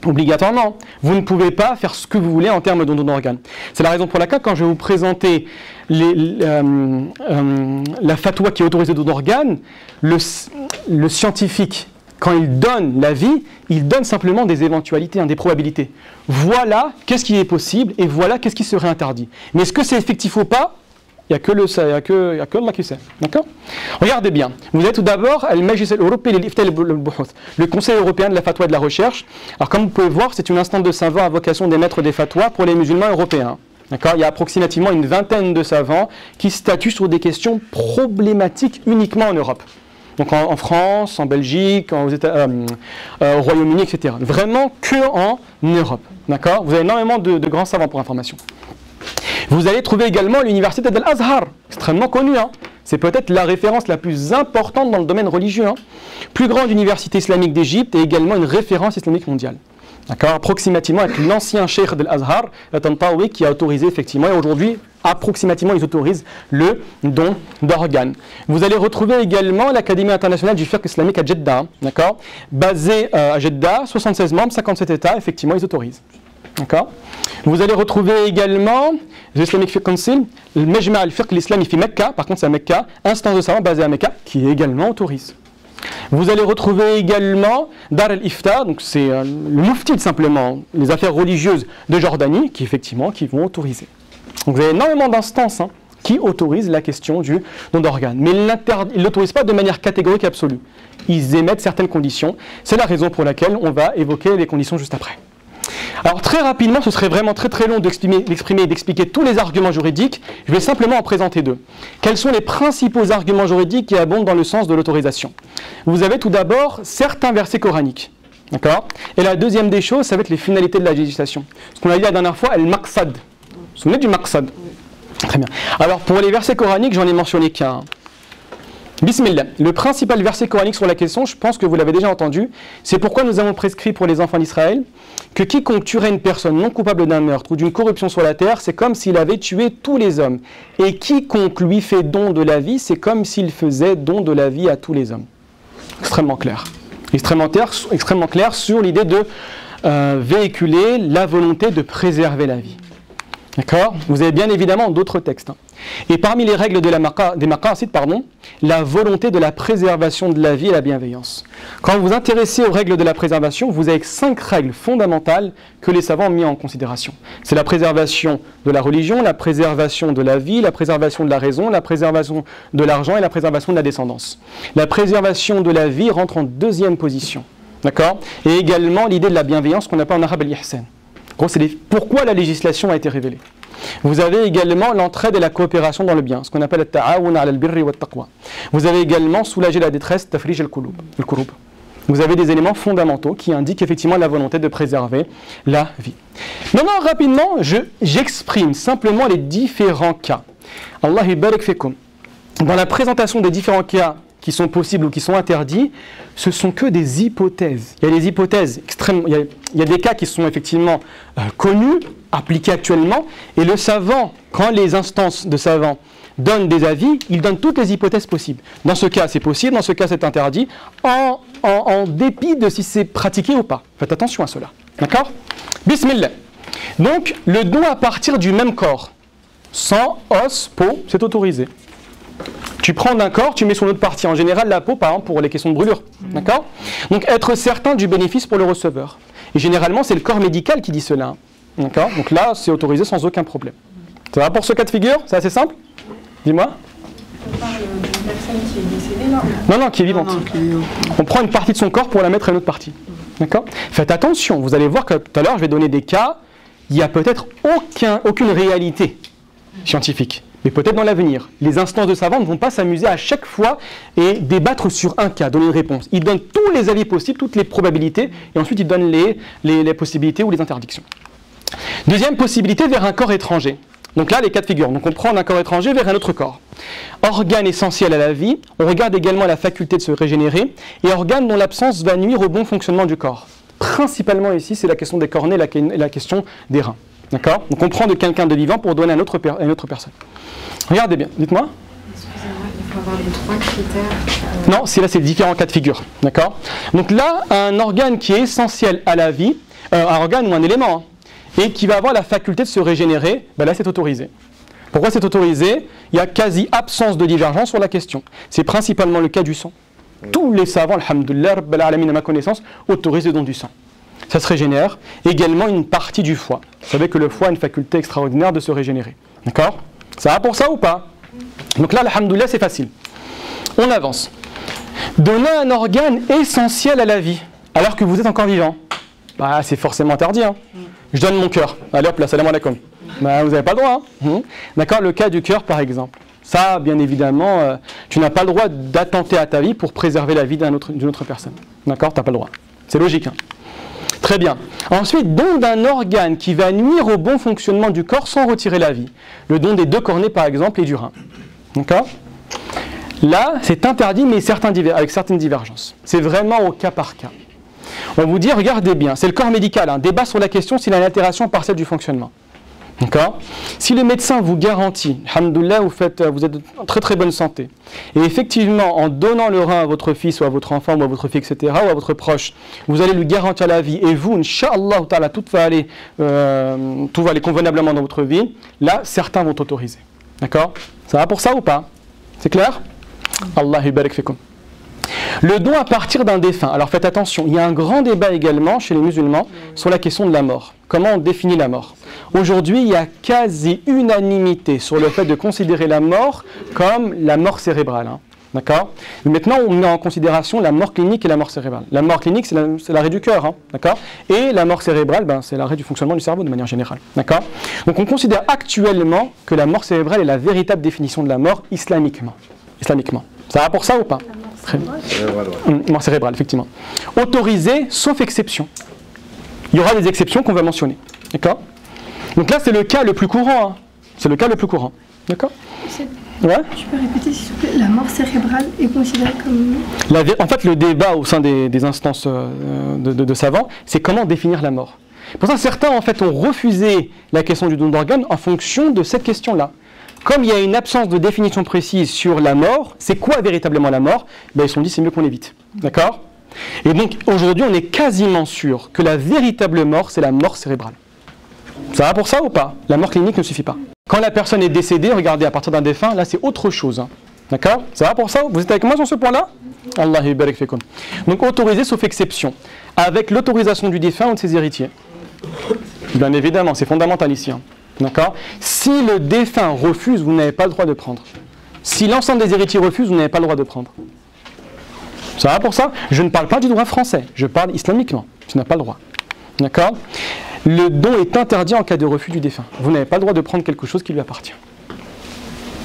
[SPEAKER 1] Obligatoirement, vous ne pouvez pas faire ce que vous voulez en termes de don d'organes. C'est la raison pour laquelle, quand je vais vous présenter la fatwa qui autorise le don d'organes, le scientifique, quand il donne l'avis, il donne simplement des éventualités, des probabilités. Voilà qu'est-ce qui est possible et voilà qu'est-ce qui serait interdit. Mais est-ce que c'est effectif ou pas? Il n'y a que Allah qui sait. D'accord? Regardez bien. Vous avez tout d'abord le Conseil européen de la fatwa et de la recherche. Alors comme vous pouvez voir, c'est une instance de savants à vocation d'émettre des fatwas pour les musulmans européens. D'accord? Il y a approximativement une vingtaine de savants qui statuent sur des questions problématiques uniquement en Europe. Donc en France, en Belgique, au Royaume-Uni, etc. Vraiment que en Europe. D'accord? Vous avez énormément de grands savants pour information. Vous allez trouver également l'université d'Al-Azhar, extrêmement connue. Hein. C'est peut-être la référence la plus importante dans le domaine religieux. Hein. Plus grande université islamique d'Égypte et également une référence islamique mondiale. D'accord, approximativement avec l'ancien cheikh de l'Azhar, Tantawi, qui a autorisé effectivement, et aujourd'hui, approximativement, ils autorisent le don d'organes. Vous allez retrouver également l'Académie internationale du fiqh islamique à Jeddah, d'accord, basée à Jeddah, 76 membres, 57 États, effectivement, ils autorisent. D'accord. Vous allez retrouver également l'Islamic Fiqh Council, le Majma' al-Fiqh l'Islami fi Mecca, par contre c'est à Mecca, instance de savants basée à Mecca, qui également autorise. Vous allez retrouver également Dar al-Ifta, donc c'est le mufti simplement, les affaires religieuses de Jordanie, qui effectivement qui vont autoriser. Donc vous avez énormément d'instances qui autorisent la question du don d'organes. Mais ils ne l'autorisent pas de manière catégorique et absolue. Ils émettent certaines conditions. C'est la raison pour laquelle on va évoquer les conditions juste après. Alors très rapidement, ce serait vraiment très long d'exprimer et d'expliquer tous les arguments juridiques. Je vais simplement en présenter deux. Quels sont les principaux arguments juridiques qui abondent dans le sens de l'autorisation? Vous avez tout d'abord certains versets coraniques. D'accord? Et la deuxième des choses, ça va être les finalités de la législation. Ce qu'on a dit la dernière fois, al-maqsad. Vous vous souvenez du maqsad? Très bien. Alors pour les versets coraniques, j'en ai mentionné qu'un. Bismillah. Le principal verset coranique sur la question, je pense que vous l'avez déjà entendu, c'est pourquoi nous avons prescrit pour les enfants d'Israël que quiconque tuerait une personne non coupable d'un meurtre ou d'une corruption sur la terre, c'est comme s'il avait tué tous les hommes. Et quiconque lui fait don de la vie, c'est comme s'il faisait don de la vie à tous les hommes. Extrêmement clair. Extrêmement clair sur l'idée de véhiculer la volonté de préserver la vie. D'accord? Vous avez bien évidemment d'autres textes. Et parmi les règles des maqasid, la volonté de la préservation de la vie et la bienveillance. Quand vous vous intéressez aux règles de la préservation, vous avez 5 règles fondamentales que les savants ont mis en considération. C'est la préservation de la religion, la préservation de la vie, la préservation de la raison, la préservation de l'argent et la préservation de la descendance. La préservation de la vie rentre en deuxième position. D'accord? Et également l'idée de la bienveillance qu'on appelle en arabe al-ihsan. Pourquoi la législation a été révélée. Vous avez également l'entraide et la coopération dans le bien, ce qu'on appelle le ta'awun ala al-birri wa at-taqwa. Vous avez également soulager la détresse, tafrij al-kurub. Vous avez des éléments fondamentaux qui indiquent effectivement la volonté de préserver la vie. Maintenant, rapidement, j'exprime simplement les différents cas. Allah barik fikum. Dans la présentation des différents cas qui sont possibles ou qui sont interdits, ce sont que des hypothèses. Il y a des hypothèses extrêmement, il y a des cas qui sont effectivement connus, appliqués actuellement, et le savant, quand les instances de savants donnent des avis, ils donnent toutes les hypothèses possibles. Dans ce cas, c'est possible, dans ce cas, c'est interdit, en dépit de si c'est pratiqué ou pas. Faites attention à cela. D'accord? Bismillah. Donc, le don à partir du même corps, sans os, peau, c'est autorisé. Tu prends d'un corps, tu mets sur l'autre partie. En général, la peau, par exemple, pour les questions de brûlure. D'accord? Donc, être certain du bénéfice pour le receveur. Et généralement, c'est le corps médical qui dit cela. D'accord? Donc là, c'est autorisé sans aucun problème. Ça va pour ce cas de figure? C'est assez simple? Dis-moi.
[SPEAKER 4] On parle d'une personne qui est décédée, là?
[SPEAKER 1] Non, qui est vivante. On prend une partie de son corps pour la mettre à une autre partie. D'accord? Faites attention. Vous allez voir que tout à l'heure, je vais donner des cas. Il n'y a peut-être aucune réalité scientifique. Mais peut-être dans l'avenir. Les instances de savants ne vont pas s'amuser à chaque fois et débattre sur un cas, donner une réponse. Ils donnent tous les avis possibles, toutes les probabilités, et ensuite ils donnent les possibilités ou les interdictions. Deuxième possibilité, vers un corps étranger. Donc là, les cas de figure. Donc on prend un corps étranger vers un autre corps. Organe essentiel à la vie, on regarde également la faculté de se régénérer, et organe dont l'absence va nuire au bon fonctionnement du corps. Principalement ici, c'est la question des cornets et la question des reins. D'accord? Donc on prend de quelqu'un de vivant pour donner à une autre personne. Regardez bien, dites-moi.
[SPEAKER 4] Excusez-moi, il faut avoir les 3 critères.
[SPEAKER 1] Non, là c'est différents cas de figure. D'accord? Donc là, un organe qui est essentiel à la vie, un organe ou un élément, et qui va avoir la faculté de se régénérer, ben là c'est autorisé. Pourquoi c'est autorisé? Il y a quasi absence de divergence sur la question. C'est principalement le cas du sang. Tous les savants, alhamdoulilah, rabbil alamin, à ma connaissance, autorisent le don du sang. Ça se régénère. Également une partie du foie. Vous savez que le foie a une faculté extraordinaire de se régénérer. D'accord? Ça va pour ça ou pas? Donc là, alhamdoulilah, c'est facile. On avance. Donner un organe essentiel à la vie, alors que vous êtes encore vivant, bah, c'est forcément interdit. Hein. Je donne mon cœur. Allez hop là, salam alaikum. Bah, vous n'avez pas le droit. Hein. D'accord? Le cas du cœur, par exemple. Ça, bien évidemment, tu n'as pas le droit d'attenter à ta vie pour préserver la vie d'une autre personne. D'accord? Tu n'as pas le droit. C'est logique. Hein? Très bien. Ensuite, don d'un organe qui va nuire au bon fonctionnement du corps sans retirer la vie. Le don des 2 cornets, par exemple, et du rein. D'accord? Là, c'est interdit, mais avec certaines divergences. C'est vraiment au cas par cas. On vous dit, regardez bien, c'est le corps médical, débat sur la question s'il y a une altération partielle du fonctionnement. D'accord? Si le médecin vous garantit, alhamdoulilah, vous êtes en très très bonne santé, et effectivement, en donnant le rein à votre fils ou à votre enfant ou à votre fille, etc., ou à votre proche, vous allez lui garantir la vie, et vous, Inch'Allah, tout va aller convenablement dans votre vie, là, certains vont autoriser. D'accord? Ça va pour ça ou pas? C'est clair? Allah yubarik fikum. Le don à partir d'un défunt. Alors faites attention, il y a un grand débat également chez les musulmans sur la question de la mort. Comment on définit la mort? Aujourd'hui, il y a quasi unanimité sur le fait de considérer la mort comme la mort cérébrale. D'accord? Maintenant, on met en considération la mort clinique et la mort cérébrale. La mort clinique, c'est l'arrêt du cœur. D'accord? Et la mort cérébrale, c'est l'arrêt du fonctionnement du cerveau de manière générale. D'accord? Donc on considère actuellement que la mort cérébrale est la véritable définition de la mort islamiquement. Ça va pour ça ou pas? Mort cérébrale, effectivement. Autorisé, sauf exception. Il y aura des exceptions qu'on va mentionner. D'accord? Donc là, c'est le cas le plus courant. C'est le cas le plus courant. D'accord? Ouais?
[SPEAKER 3] Tu peux répéter, s'il te plaît, la mort cérébrale est considérée comme...
[SPEAKER 1] En fait, le débat au sein des instances de savants, c'est comment définir la mort. Pour ça, certains, en fait, ont refusé la question du don d'organes en fonction de cette question-là. Comme il y a une absence de définition précise sur la mort, c'est quoi véritablement la mort? Ils se sont dit c'est mieux qu'on l'évite. D'accord? Et donc aujourd'hui on est quasiment sûr que la véritable mort c'est la mort cérébrale. Ça va pour ça ou pas? La mort clinique ne suffit pas. Quand la personne est décédée, regardez à partir d'un défunt, là c'est autre chose. D'accord? Ça va pour ça? Vous êtes avec moi sur ce point-là? Allah yubarik fikum. Donc autorisé sauf exception, avec l'autorisation du défunt ou de ses héritiers. Bien évidemment, c'est fondamental ici. D'accord? Si le défunt refuse, vous n'avez pas le droit de prendre. Si l'ensemble des héritiers refusent, vous n'avez pas le droit de prendre. Ça va pour ça? Je ne parle pas du droit français, je parle islamiquement. Tu n'as pas le droit. D'accord? Le don est interdit en cas de refus du défunt. Vous n'avez pas le droit de prendre quelque chose qui lui appartient.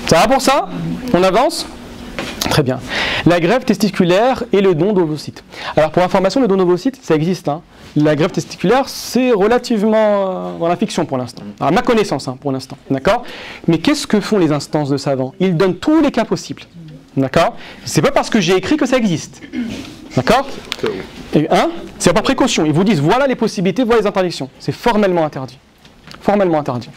[SPEAKER 1] Ça va pour ça? On avance? Très bien. La greffe testiculaire et le don d'ovocytes. Alors pour information, le don d'ovocytes, ça existe. La greffe testiculaire, c'est relativement dans la fiction pour l'instant. À ma connaissance, pour l'instant. D'accord? Mais qu'est-ce que font les instances de savants? Ils donnent tous les cas possibles. D'accord? C'est pas parce que j'ai écrit que ça existe. D'accord? C'est par précaution. Ils vous disent voilà les possibilités, voilà les interdictions. C'est formellement interdit. Formellement interdit.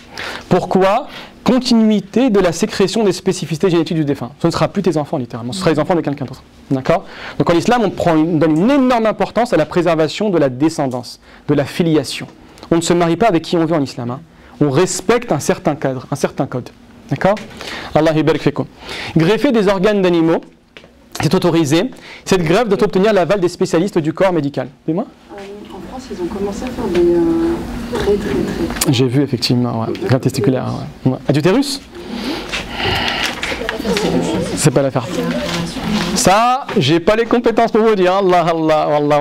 [SPEAKER 1] Pourquoi? Continuité de la sécrétion des spécificités génétiques du défunt. Ce ne sera plus tes enfants, littéralement. Ce sera les enfants de quelqu'un d'autre. D'accord? Donc en islam, on donne une énorme importance à la préservation de la descendance, de la filiation. On ne se marie pas avec qui on veut en islam. On respecte un certain cadre, un certain code. D'accord? Allah yubarik fikum. Greffer des organes d'animaux, c'est autorisé. Cette greffe doit obtenir l'aval des spécialistes du corps médical. Dis-moi.
[SPEAKER 2] En France, ils ont commencé à faire des très.
[SPEAKER 1] J'ai vu effectivement, greffe testiculaire. Ouais. Adultérus? C'est pas l'affaire. Ça, j'ai pas les compétences pour vous dire. Allah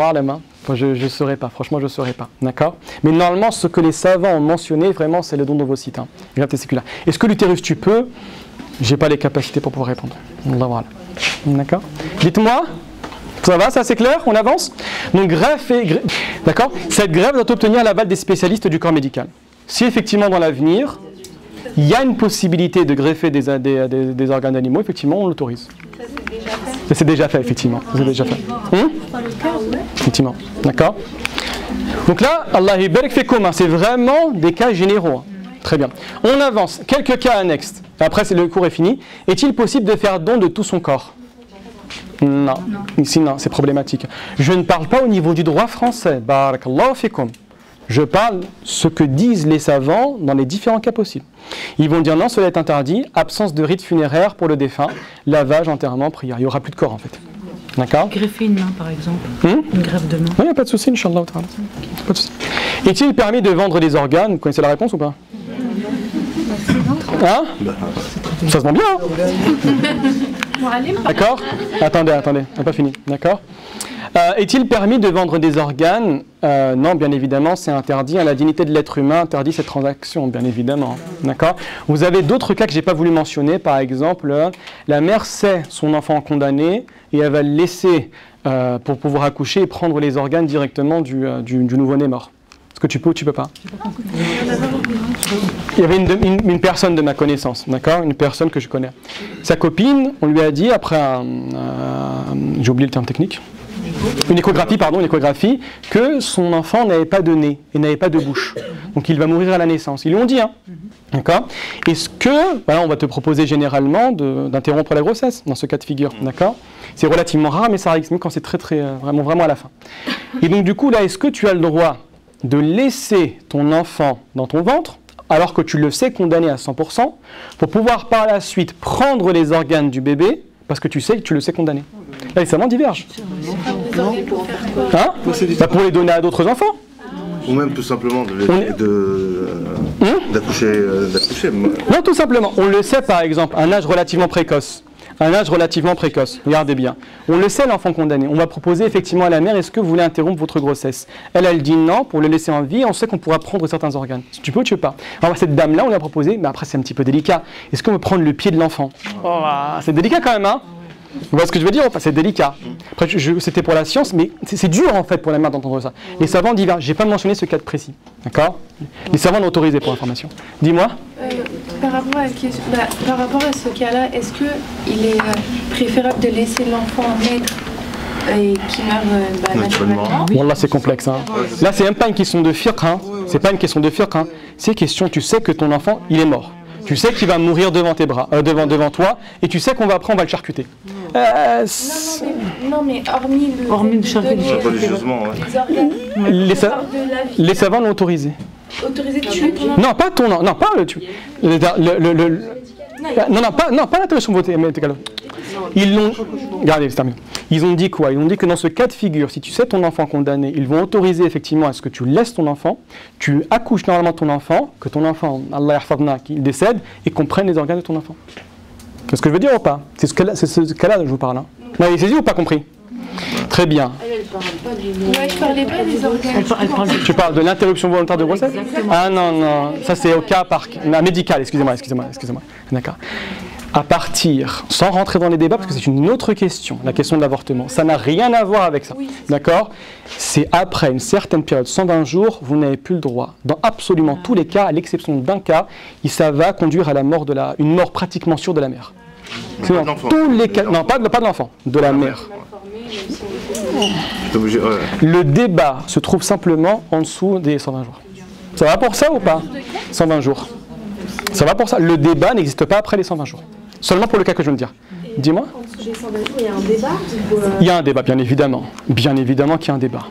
[SPEAKER 1] alam. Je ne saurais pas, franchement je ne saurais pas, d'accord? Mais normalement ce que les savants ont mentionné vraiment c'est le don d'ovocytes, greffe testiculaire. Est-ce que l'utérus tu peux? J'ai pas les capacités pour pouvoir répondre. D'accord? Dites-moi, ça va, ça c'est clair? On avance? Donc greffe et... D'accord? Cette greffe doit obtenir l'aval des spécialistes du corps médical. Si effectivement dans l'avenir, il y a une possibilité de greffer des organes d'animaux, effectivement on l'autorise. C'est déjà fait, effectivement. C'est déjà fait. Effectivement. D'accord? Donc là, Allah yubarik fikum, c'est vraiment des cas généraux. Très bien. On avance. Quelques cas annexes. Après, le cours est fini. Est-il possible de faire don de tout son corps? Non. Ici, non, c'est problématique. Je ne parle pas au niveau du droit français. Barakallahu fikum. Je parle ce que disent les savants dans les différents cas possibles. Ils vont dire non, cela est interdit, absence de rite funéraire pour le défunt, lavage, enterrement, prière. Il n'y aura plus de corps en fait. D'accord?
[SPEAKER 5] Greffer une main par exemple. Une greffe de main.
[SPEAKER 1] Il n'y a pas de souci, Inch'Allah. Pas de souci. Est-il permis de vendre des organes? Vous connaissez la réponse ou pas? Hein? Ça se vend bien. D'accord? Attendez, on n'a pas fini. D'accord? Est-il permis de vendre des organes? Non, bien évidemment, c'est interdit. La dignité de l'être humain interdit cette transaction, bien évidemment. D'accord? Vous avez d'autres cas que je n'ai pas voulu mentionner. Par exemple, la mère sait son enfant condamné et elle va le laisser pour pouvoir accoucher et prendre les organes directement du nouveau-né mort. Est-ce que tu peux ou tu peux pas? Il y avait une personne de ma connaissance, d'accord? Une personne que je connais. Sa copine, on lui a dit, après j'ai oublié le terme technique, une échographie, que son enfant n'avait pas de nez et n'avait pas de bouche. Donc il va mourir à la naissance. Ils lui ont dit, hein. D'accord? Est-ce que, voilà, on va te proposer généralement d'interrompre la grossesse dans ce cas de figure, d'accord? C'est relativement rare, mais ça arrive quand c'est vraiment à la fin. Et donc du coup, là, est-ce que tu as le droit de laisser ton enfant dans ton ventre, alors que tu le sais condamné à 100%, pour pouvoir par la suite prendre les organes du bébé, parce que tu le sais condamné. Là, les savants divergent. Hein? Pour les donner à d'autres enfants.
[SPEAKER 6] Ou même tout simplement d'accoucher.
[SPEAKER 1] Non, tout simplement. On le sait par exemple, un âge relativement précoce. Regardez bien. On le sait, l'enfant condamné. On va proposer effectivement à la mère, est-ce que vous voulez interrompre votre grossesse? Elle dit non, pour le laisser en vie, on sait qu'on pourra prendre certains organes. Si tu peux ou tu peux pas. Alors cette dame-là, on lui a proposé, mais après c'est un petit peu délicat. Est-ce qu'on veut prendre le pied de l'enfant? C'est délicat quand même, hein? Vous voyez ce que je veux dire? C'est délicat. Après, c'était pour la science, mais c'est dur en fait pour la mère d'entendre ça. Les savants divergent. Je n'ai pas mentionné ce cas précis. D'accord? Les savants l'ont autorisé pour information. Dis-moi.
[SPEAKER 4] Par rapport à ce cas-là, est-ce qu'il est préférable de laisser l'enfant naître et qui meurt naturellement?
[SPEAKER 1] Bon, là c'est complexe. Hein. Là c'est même pas une question de fiqh. Hein. C'est pas une question de fiqh. Hein. C'est question, tu sais que ton enfant, il est mort. Tu sais qu'il va mourir devant tes bras, devant toi, et tu sais qu'on va le charcuter.
[SPEAKER 4] Non, mais hormis le
[SPEAKER 6] jugement,
[SPEAKER 1] les savants l'ont autorisé.
[SPEAKER 4] Autorisé de tuer ton enfant?
[SPEAKER 1] Non, pas ton enfant. Non, pas le tuer. Non, pas l'intervention de voter. Ils l'ont. Regardez, c'est terminé. Ils ont dit quoi? Ils ont dit que dans ce cas de figure, si tu sais ton enfant condamné, ils vont autoriser effectivement à ce que tu laisses ton enfant, tu accouches normalement ton enfant, que ton enfant, Allah yarfadna, qu'il décède, et qu'on prenne les organes de ton enfant. C'est ce que je veux dire ou pas? C'est ce cas-là dont je vous parle. Hein. Vous m'avez saisi ou pas compris? Très bien.
[SPEAKER 4] Je parlais pas des organes.
[SPEAKER 1] Tu parles de l'interruption volontaire de grossesse? Ah non, ça c'est au cas médical, excusez-moi. D'accord. À partir, sans rentrer dans les débats, parce que c'est une autre question, la question de l'avortement, ça n'a rien à voir avec ça, d'accord? C'est après une certaine période, 120 jours, vous n'avez plus le droit. Dans absolument tous les cas, à l'exception d'un cas, ça va conduire à la mort une mort pratiquement sûre de la mère. C'est dans tous les cas, non, pas de l'enfant, de la mère. Le débat se trouve simplement en dessous des 120 jours. Ça va pour ça ou pas? 120 jours. Ça va pour ça. Le débat n'existe pas après les 120 jours. Seulement pour le cas que je viens de dire. Dis-moi.
[SPEAKER 2] En dessous des 120 jours, il y a un débat?
[SPEAKER 1] Il y a un débat, bien évidemment. Bien évidemment qu'il y a un débat.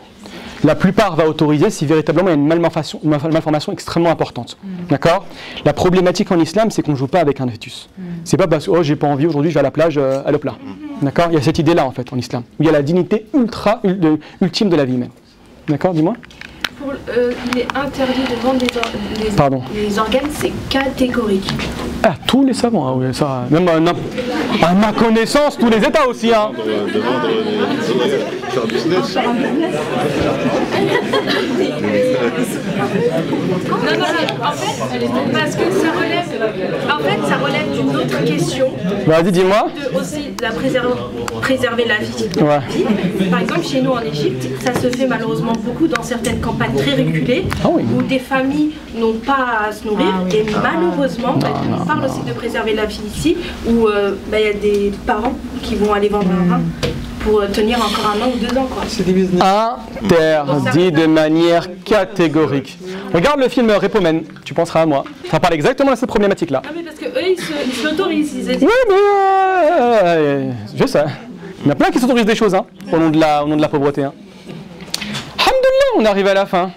[SPEAKER 1] La plupart va autoriser si véritablement il y a une malformation extrêmement importante. D'accord? La problématique en islam, c'est qu'on ne joue pas avec un fœtus. C'est pas parce que j'ai pas envie aujourd'hui, je vais à la plage à le plat. D'accord? Il y a cette idée-là en fait en islam. Où il y a la dignité ultime de la vie humaine. D'accord? Dis-moi.
[SPEAKER 4] Il est interdit de vendre les organes, c'est catégorique.
[SPEAKER 1] Ah, tous les savants, oui, ça. Même à ma connaissance, tous les États aussi. Hein.
[SPEAKER 6] De vendre faire business.
[SPEAKER 4] Non, en fait, parce que ça relève d'une autre question.
[SPEAKER 1] Vas-y, dis-moi.
[SPEAKER 4] Aussi préserver la vie.
[SPEAKER 1] Ouais.
[SPEAKER 4] Par exemple, chez nous en Égypte, ça se fait malheureusement beaucoup dans certaines campagnes très reculées, où des familles n'ont pas à se nourrir, et malheureusement, on parle aussi de préserver la vie ici, où il y a des parents qui vont aller vendre un rein pour tenir encore 1 an ou 2 ans.
[SPEAKER 1] Interdit de manière catégorique. Regarde le film Repomen, tu penseras à moi. Ça parle exactement de cette problématique-là.
[SPEAKER 4] Ah mais parce que eux, ils s'autorisent.
[SPEAKER 1] Oui, mais je sais. Il y en a plein qui s'autorisent des choses hein, au nom de la pauvreté. Hein. Alhamdoulilah, on arrive à la fin.